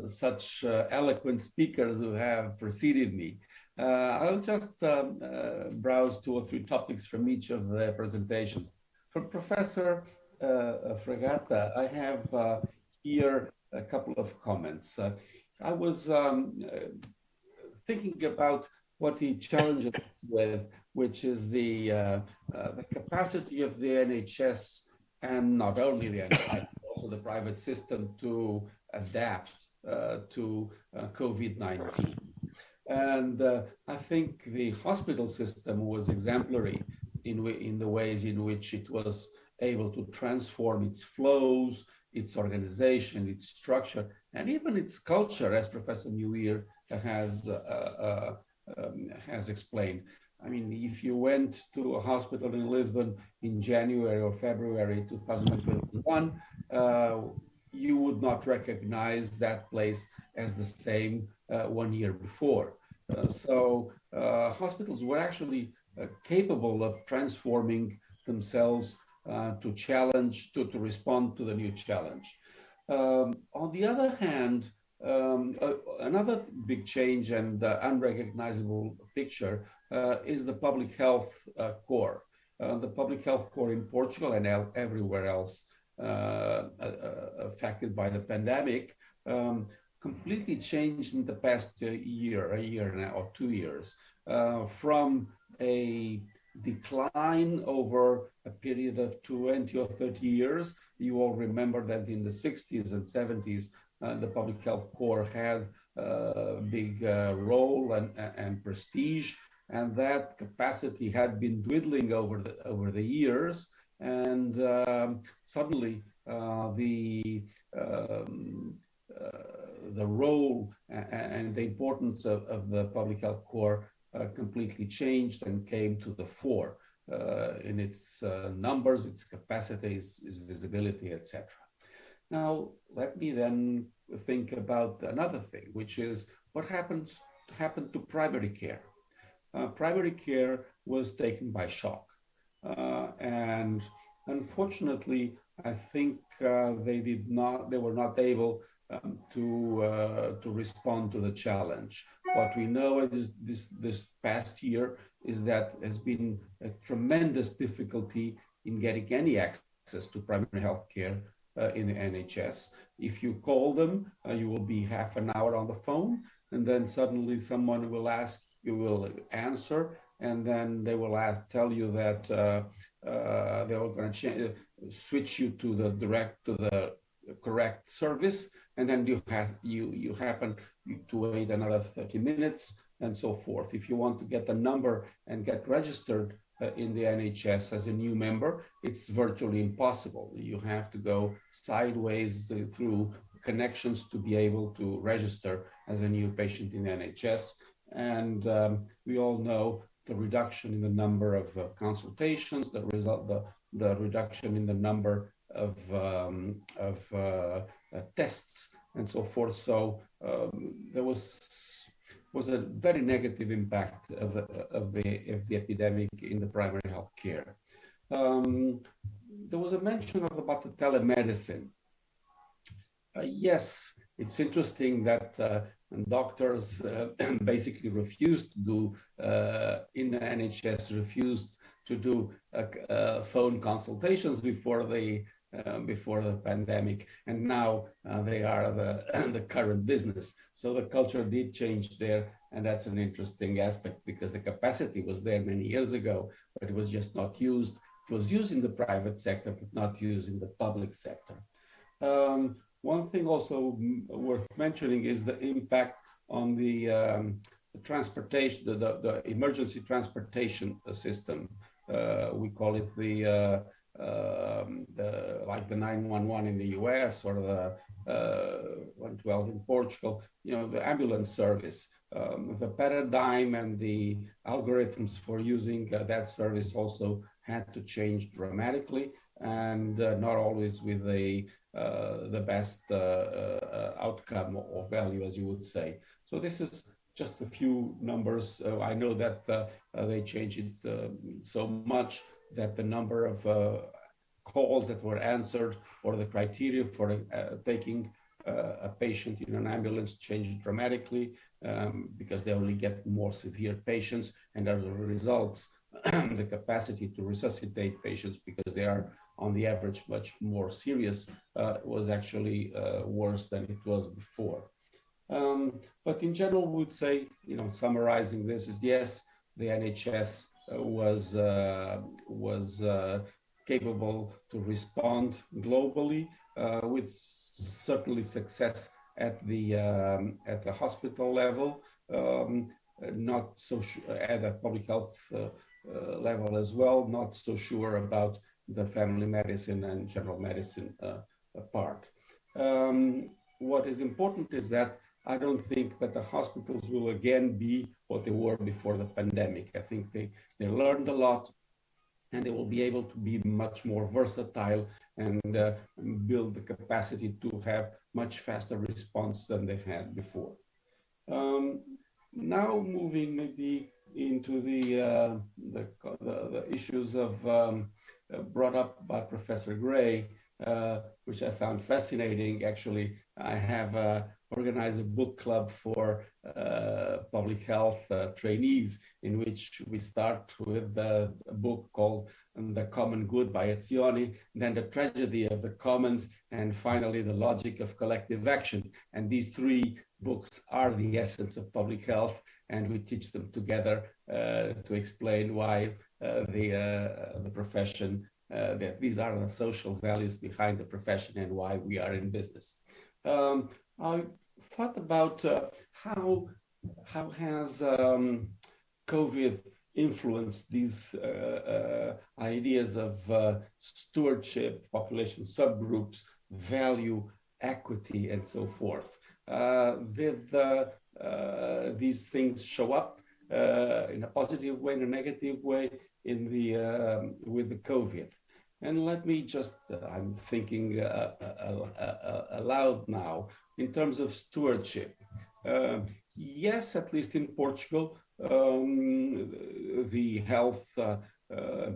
such eloquent speakers who have preceded me. I'll just browse 2 or 3 topics from each of their presentations. For Professor Fragata, I have here a couple of comments. I was thinking about what he challenged us with, which is the capacity of the NHS, and not only the NHS, also the private system, to adapt to COVID-19. And I think the hospital system was exemplary in the ways in which it was able to transform its flows, its organization, its structure, and even its culture, as Professor Muir has explained. I mean, if you went to a hospital in Lisbon in January or February 2021, you would not recognize that place as the same 1 year before. So hospitals were actually capable of transforming themselves to respond to the new challenge. On the other hand, another big change and unrecognizable picture is the public health core. The public health core in Portugal and everywhere else affected by the pandemic completely changed in the past year now, or 2 years, from a decline over a period of 20 or 30 years. You all remember that in the 60s and 70s, the public health core had a big role and prestige, and that capacity had been dwindling over the years. and suddenly the role and the importance of the public health core completely changed and came to the fore in its numbers, its capacity, its visibility, etc. Now, let me then think about another thing, which is what happened to primary care. Primary care was taken by shock. And unfortunately, I think they were not able to respond to the challenge. What we know is this past year is that there's been a tremendous difficulty in getting any access to primary health care in the NHS. If you call them, you will be half an hour on the phone, and then suddenly someone will ask, you will answer, and then they will tell you that they are going to switch you to the correct service, and then you happen to wait another 30 minutes and so forth. If you want to get a number and get registered in the NHS as a new member, it's virtually impossible. You have to go sideways through connections to be able to register as a new patient in the NHS. And we all know the reduction in the number of consultations, the reduction in the number of tests and so forth. So there was a very negative impact of the epidemic in the primary health care. There was a mention about the telemedicine. Yes, it's interesting that doctors basically refused to do, in the NHS, refused to do phone consultations before the pandemic, and now they are the current business. So the culture did change there, and that's an interesting aspect because the capacity was there many years ago, but it was just not used. It was used in the private sector, but not used in the public sector. One thing also worth mentioning is the impact on the transportation, the emergency transportation system. We call it like the 911 in the US or the 112 in Portugal, the ambulance service. The paradigm and the algorithms for using that service also had to change dramatically, and not always with the best outcome or value, as you would say. So this is just a few numbers. I know that they changed it so much that the number of calls that were answered or the criteria for taking a patient in an ambulance changed dramatically because they only get more severe patients, and as a result, the capacity to resuscitate patients, because they are on the average much more serious, was actually worse than it was before. But in general, we would say, summarizing this is, yes, the NHS was capable to respond globally with certainly success at the hospital level, not so at the public health level as well, not so sure about the family medicine and general medicine part. What is important is that I don't think that the hospitals will again be what they were before the pandemic. I think they learned a lot, and they will be able to be much more versatile and build the capacity to have much faster response than they had before. Now moving maybe into the issues of brought up by Professor Gray, which I found fascinating. Actually, I have organized a book club for public health trainees, in which we start with a book called The Common Good by Etzioni, then The Tragedy of the Commons, and finally The Logic of Collective Action. And these three books are the essence of public health, and we teach them together to explain why the profession, that these are the social values behind the profession and why we are in business. I thought about how has COVID influenced these ideas of stewardship, population subgroups, value, equity, and so forth. These things show up in a positive way, in a negative way, in the with the COVID. And let me just, I'm thinking aloud now, in terms of stewardship. Yes, at least in Portugal, the health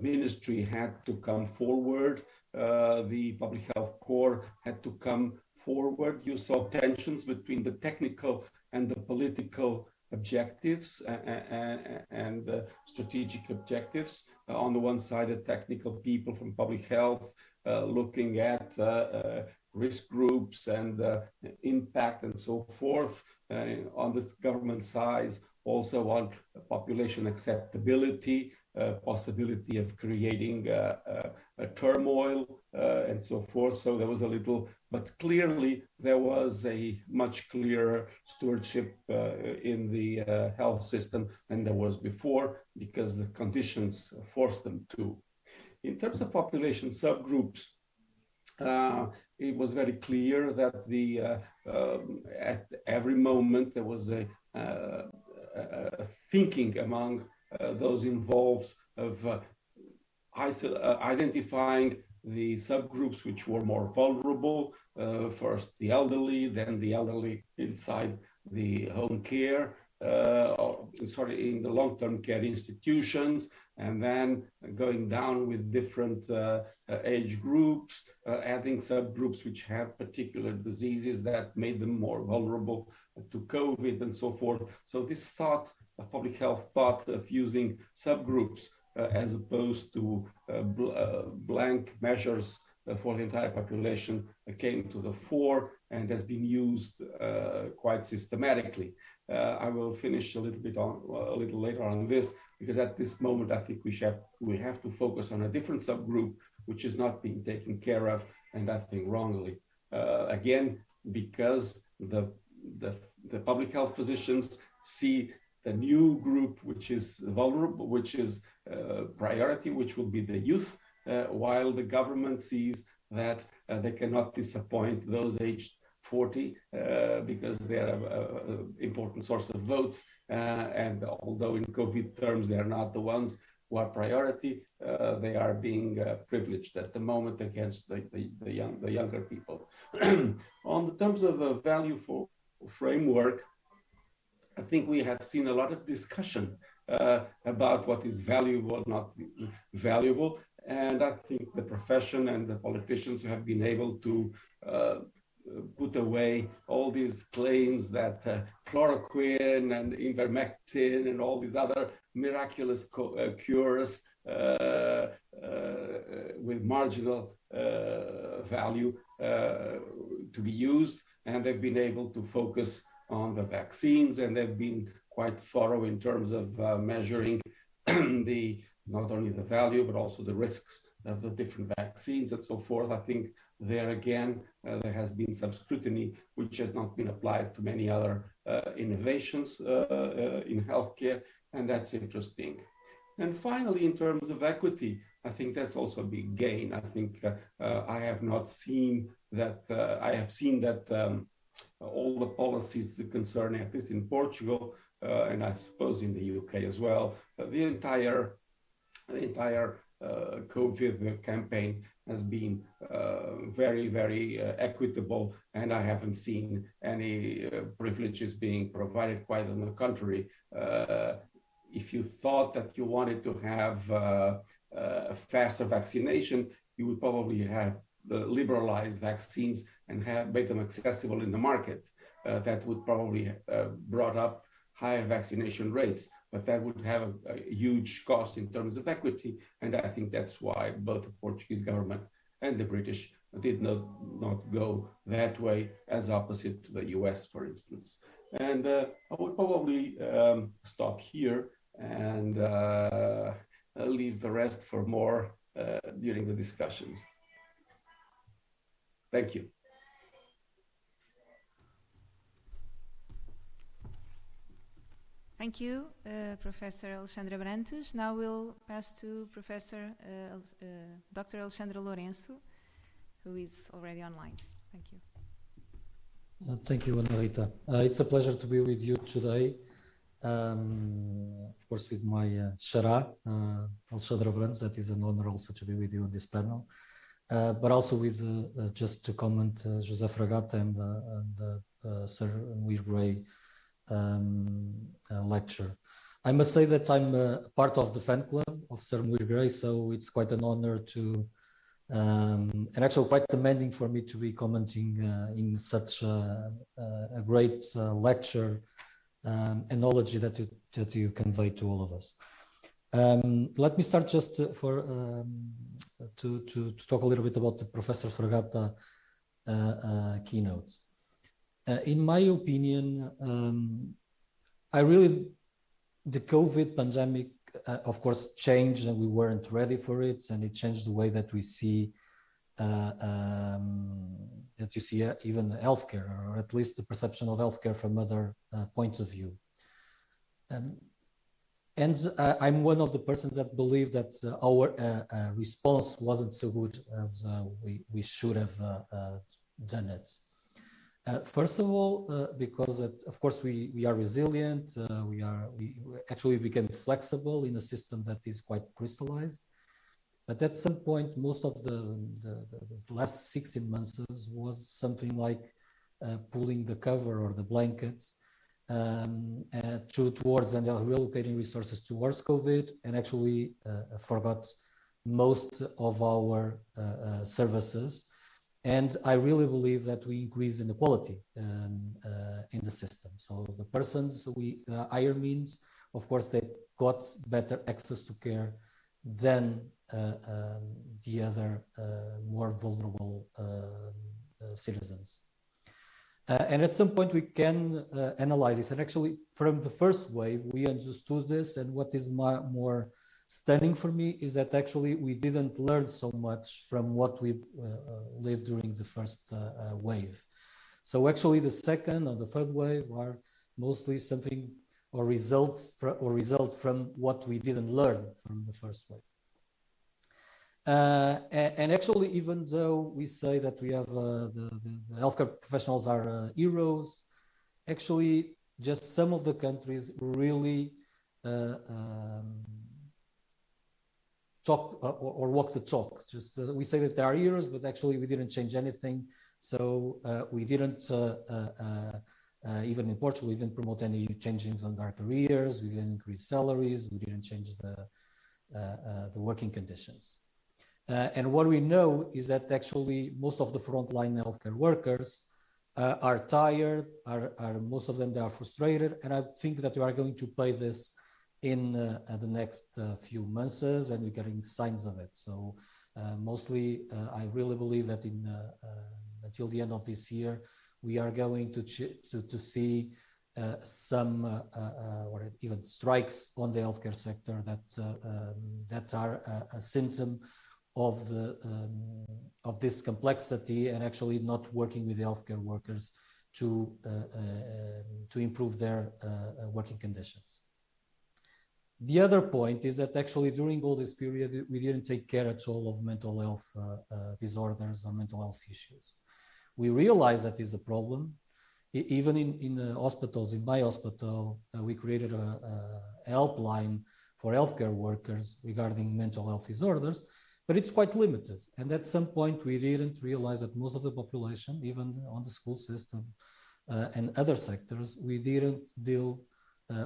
ministry had to come forward. The public health corps had to come forward. You saw tensions between the technical and the political objectives and strategic objectives. On the one side, the technical people from public health looking at risk groups and impact and so forth. On the government side, also on population acceptability, possibility of creating a turmoil and so forth. So there was a little, but clearly there was a much clearer stewardship in the health system than there was before, because the conditions forced them to. In terms of population subgroups, it was very clear that at every moment there was a thinking among those involved of identifying the subgroups which were more vulnerable, first the elderly, then the elderly inside the home care, in the long-term care institutions, and then going down with different age groups, adding subgroups which had particular diseases that made them more vulnerable to COVID and so forth. So this thought of public health thought of using subgroups as opposed to blank measures for the entire population came to the fore and has been used quite systematically. I will finish a little later on this, because at this moment I think we have to focus on a different subgroup which is not being taken care of, and I think wrongly. Again, because the public health physicians see the new group which is vulnerable, which is priority, which will be the youth, while the government sees that they cannot disappoint those aged 40 because they are an important source of votes, and although in COVID terms they are not the ones who are priority, they are being privileged at the moment against the younger people. On the terms of a value for framework, I think we have seen a lot of discussion about what is valuable, not valuable, and I think the profession and the politicians have been able to put away all these claims that chloroquine and ivermectin and all these other miraculous cures with marginal value to be used, and they've been able to focus on the vaccines, and they've been quite thorough in terms of measuring not only the value but also the risks of the different vaccines and so forth. I think there again there has been some scrutiny which has not been applied to many other innovations in healthcare, and that's interesting. And finally, in terms of equity, I think that's also a big gain. I think I have not seen that. I have seen that all the policies concerning, at least in Portugal, and I suppose in the UK as well, the entire COVID campaign has been very, very equitable, and I haven't seen any privileges being provided. Quite on the contrary, if you thought that you wanted to have a faster vaccination, you would probably have liberalized vaccines and have made them accessible in the market. That would probably brought up higher vaccination rates, but that would have a huge cost in terms of equity. And I think that's why both the Portuguese government and the British did not go that way, as opposite to the US, for instance. And I would probably stop here and leave the rest for more during the discussions. Thank you. Thank you, Professor Alexandre Abrantes. Now we'll pass to Professor Dr. Alexandre Lourenço, who is already online. Thank you. Thank you, Ana Rita. It's a pleasure to be with you today. Of course, with my Shara, Alexandre Abrantes, that is an honor also to be with you on this panel. But also with, just to comment, José Fragata and Sir Muir lecture. I must say that I'm part of the fan club of Sir Muir, so it's quite an honor to, and actually quite demanding for me to be commenting in such a great lecture and knowledge that you convey to all of us. Let me start just to talk a little bit about the Professor Fragata keynotes. In my opinion, the COVID pandemic, of course, changed, and we weren't ready for it, and it changed the way that we see, even healthcare, or at least the perception of healthcare from other points of view. And I'm one of the persons that believe that our response wasn't so good as we should have done it. First of all, because of course we are resilient, we actually became flexible in a system that is quite crystallized. But at some point, most of the last 16 months was something like pulling the cover or the blankets towards and relocating resources towards COVID, and actually forgot most of our services. And I really believe that we increase inequality in the system. So the persons we hire means, of course, they got better access to care than the other more vulnerable citizens. And at some point we can analyze this. And actually from the first wave, we understood this. And what is more stunning for me is that actually we didn't learn so much from what we lived during the first wave. So actually the second or the third wave are mostly something or result from what we didn't learn from the first wave. And actually, even though we say that we have the healthcare professionals are heroes, actually just some of the countries really talk or walk the talk. Just we say that they are heroes, but actually we didn't change anything. So we didn't, even in Portugal, we didn't promote any changes on our careers. We didn't increase salaries. We didn't change the working conditions. And what we know is that actually most of the frontline healthcare workers are tired, most of them, they are frustrated. And I think that we are going to pay this in the next few months, and we're getting signs of it. So mostly, I really believe that until the end of this year, we are going to see some or even strikes on the healthcare sector that are a symptom of this complexity, and actually not working with the healthcare workers to improve their working conditions. The other point is that actually during all this period, we didn't take care at all of mental health disorders or mental health issues. We realized that is a problem. Even in hospitals, in my hospital, we created a helpline for healthcare workers regarding mental health disorders, but it's quite limited. And at some point, we didn't realize that most of the population, even on the school system and other sectors, we didn't deal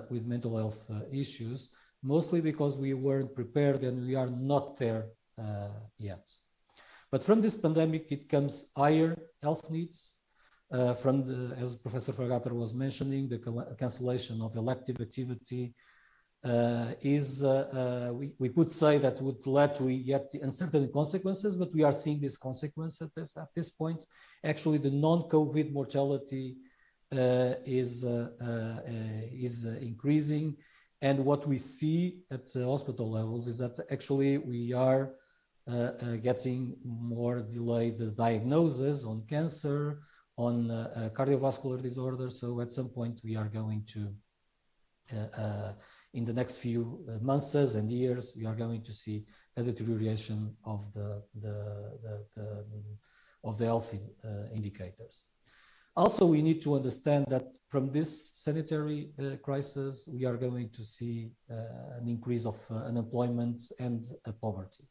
with mental health issues, mostly because we weren't prepared and we are not there yet. But from this pandemic, it comes higher health needs. As Professor Fragata was mentioning, the cancellation of elective activity we could say that would lead to yet uncertain consequences, but we are seeing this consequence at this point. Actually, the non-COVID mortality is increasing, and what we see at hospital levels is that actually we are getting more delayed diagnoses on cancer, on cardiovascular disorders. So at some point we are going to in the next few months and years, we are going to see a deterioration of the health indicators. Also, we need to understand that from this sanitary crisis, we are going to see an increase of unemployment and poverty.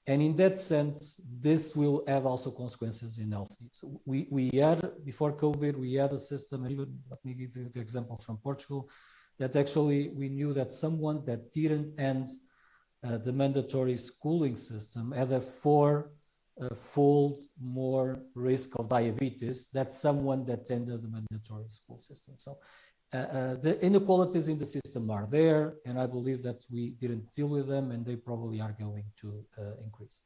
And in that sense, this will have also consequences in health needs. We had, before COVID, we had a system, and even let me give you the examples from Portugal, that actually we knew that someone that didn't end the mandatory schooling system had a four-fold more risk of diabetes than someone that ended the mandatory school system. So the inequalities in the system are there, and I believe that we didn't deal with them, and they probably are going to increase.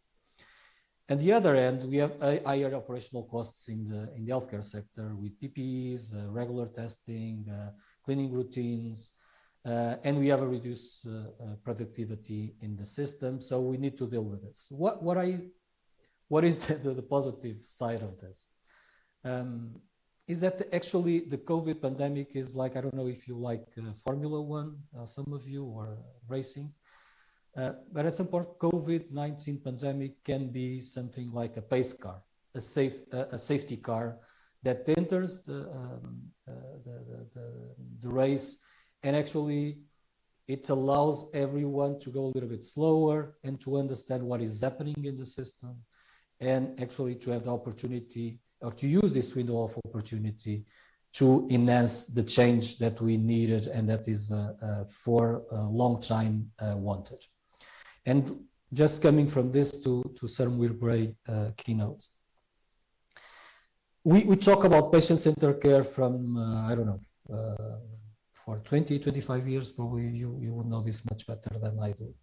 On the other end, we have higher operational costs in the healthcare sector with PPEs, regular testing, cleaning routines, and we have a reduced productivity in the system. So we need to deal with this. What is the positive side of this? Is that actually the COVID pandemic is like, I don't know if you like Formula One, some of you, or racing, but at some point, COVID-19 pandemic can be something like a pace car, a safety car that enters the race, and actually it allows everyone to go a little bit slower and to understand what is happening in the system, and actually to have the opportunity or to use this window of opportunity to enhance the change that we needed and that is for a long time wanted. And just coming from this to Sir Muir keynote. We talk about patient-centered care from, I don't know, for 20, 25 years, probably you would know this much better than I do.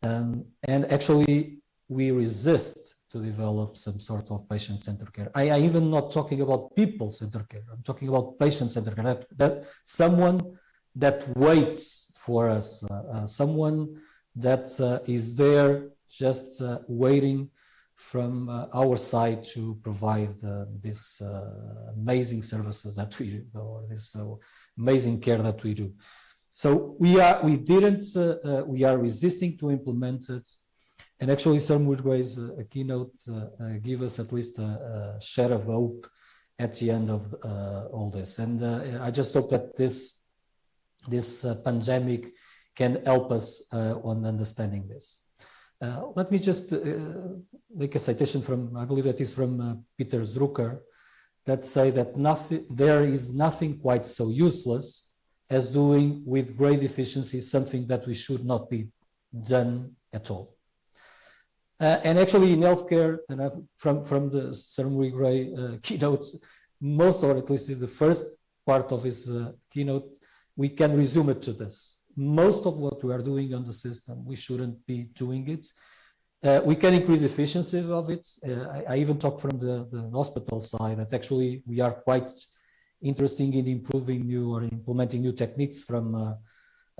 And actually, we resist to develop some sort of patient-centered care. I even not talking about people-centered care. I'm talking about patient-centered care. That someone that waits for us, someone that is there just waiting from our side to provide this amazing services that we do, or this amazing care that we do. So we are resisting to implement it. And actually, Sir Muir's keynote give us at least a share of hope at the end of all this. And I just hope that this pandemic can help us on understanding this. Let me just make a citation from, I believe that is from Peter Drucker, that say that there is nothing quite so useless as doing with great efficiency something that we should not be done at all. And actually in healthcare, and from the Sir Muir keynotes, most, or at least is the first part of his keynote, we can resume it to this. Most of what we are doing on the system, we shouldn't be doing it. We can increase efficiency of it. I even talk from the hospital side that actually we are quite interested in improving new or implementing new techniques from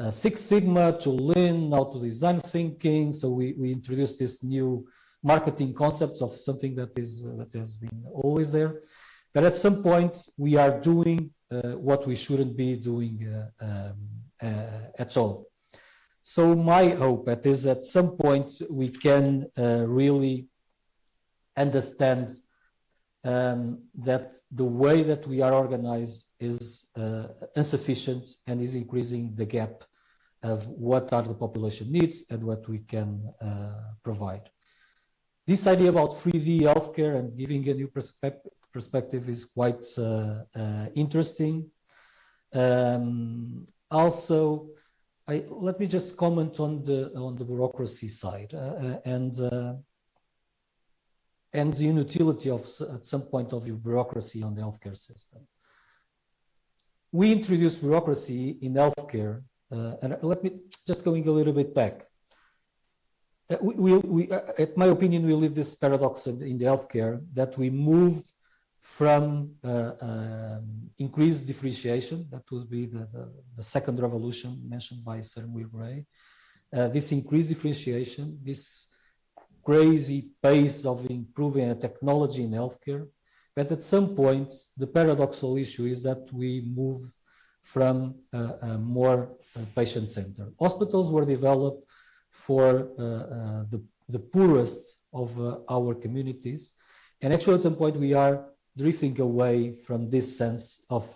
Six Sigma to Lean, now to design thinking. So we introduced this new marketing concepts of something that has been always there. But at some point, we are doing what we shouldn't be doing at all. So my hope is at some point we can really understand that the way that we are organized is insufficient and is increasing the gap of what are the population needs and what we can provide. This idea about 3D healthcare and giving a new perspective is quite interesting. Also, let me just comment on the bureaucracy side and the inutility of, at some point, of your bureaucracy on the healthcare system. We introduced bureaucracy in healthcare, and let me just going a little bit back. At my opinion, we live this paradox in the healthcare that we moved from increased differentiation, that would be the second revolution mentioned by Sir Muir. This increased differentiation, this crazy pace of improving a technology in healthcare, but at some point, the paradoxical issue is that we moved from a more patient-centered. Hospitals were developed for the poorest of our communities, and actually at some point we are drifting away from this sense of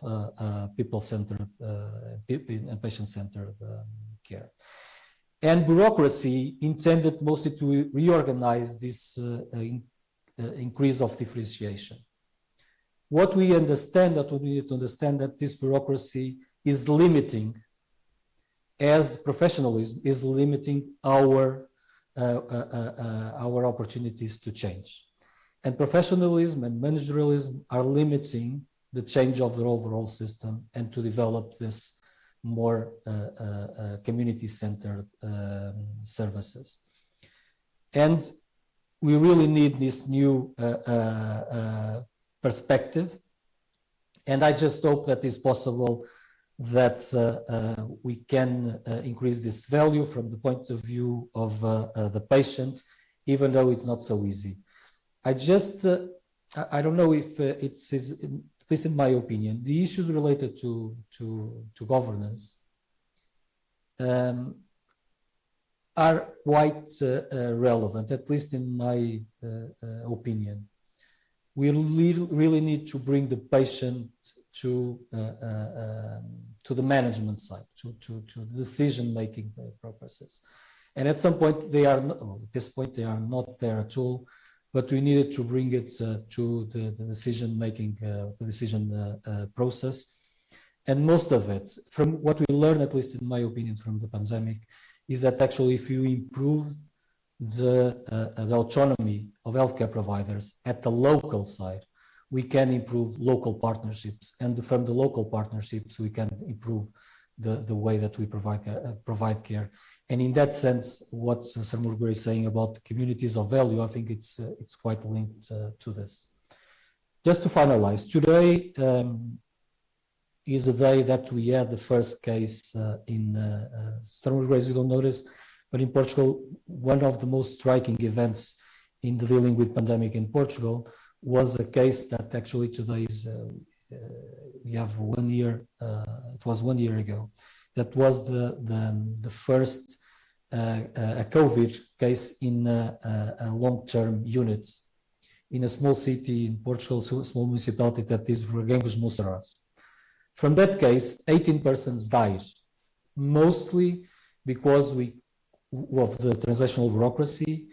people-centered and patient-centered care. And bureaucracy intended mostly to reorganize this increase of differentiation. What we understand, that we need to understand, that this bureaucracy is limiting, as professionalism is limiting our opportunities to change. And professionalism and managerialism are limiting the change of the overall system and to develop this more community-centered services. And we really need this new perspective. And I just hope that it's possible that we can increase this value from the point of view of the patient, even though it's not so easy. I don't know if it's, at least in my opinion, the issues related to governance are quite relevant, at least in my opinion. We really need to bring the patient to the management side, to the decision-making process. And at some point they are not, at this point they are not there at all, but we needed to bring it to the decision-making, the decision process. And most of it, from what we learned, at least in my opinion, from the pandemic, is that actually if you improve the autonomy of healthcare providers at the local side, we can improve local partnerships, and from the local partnerships we can improve the way that we provide care. And in that sense, what Sir Muir is saying about communities of value, I think it's quite linked to this. Just to finalize, today is the day that we had the first case in Sir Muir, you don't notice, but in Portugal, one of the most striking events in the dealing with pandemic in Portugal was a case that actually today is, we have 1 year, it was 1 year ago. That was the first a COVID case in a long-term unit in a small city in Portugal, so a small municipality that is Reguengos Monserrat. From that case, 18 persons died, mostly because of the translational bureaucracy.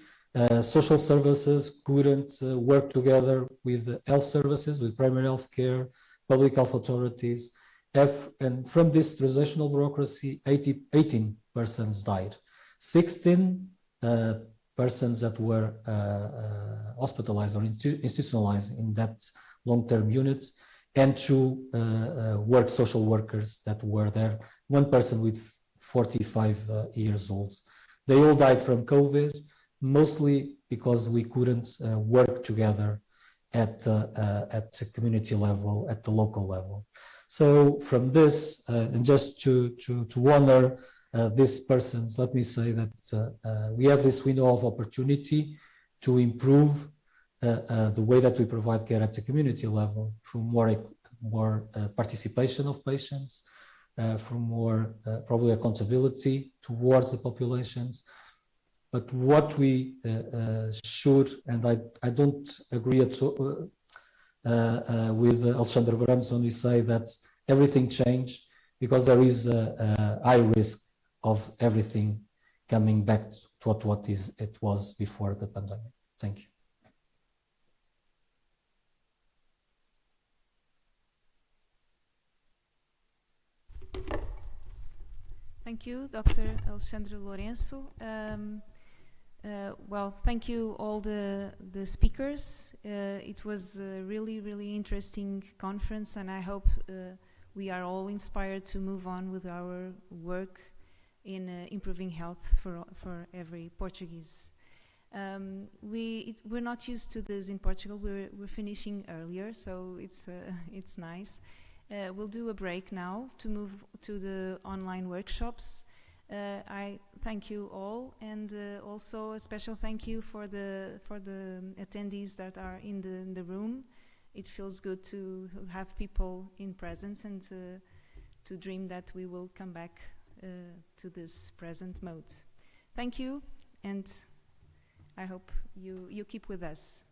Social services couldn't work together with health services, with primary health care, public health authorities. And from this translational bureaucracy, 18 persons died. 16 persons that were hospitalized or institutionalized in that long-term unit, and 2 social workers that were there, 1 person with 45 years old. They all died from COVID, mostly because we couldn't work together at the community level, at the local level. So from this, and just to honor these persons, let me say that we have this window of opportunity to improve the way that we provide care at the community level through more participation of patients, for more probably accountability towards the populations. But what we should, and I don't agree at all with Alexandre Abrantes when we say that everything changed, because there is a high risk of everything coming back to what it was before the pandemic. Thank you. Thank you, Dr. Alexandre Lourenço. Well, thank you all the speakers. It was a really, really interesting conference, and I hope we are all inspired to move on with our work in improving health for every Portuguese. We're not used to this in Portugal. We're finishing earlier, so it's nice. We'll do a break now to move to the online workshops. I thank you all, and also a special thank you for the attendees that are in the room. It feels good to have people in presence and to dream that we will come back to this present mode. Thank you, and I hope you keep with us.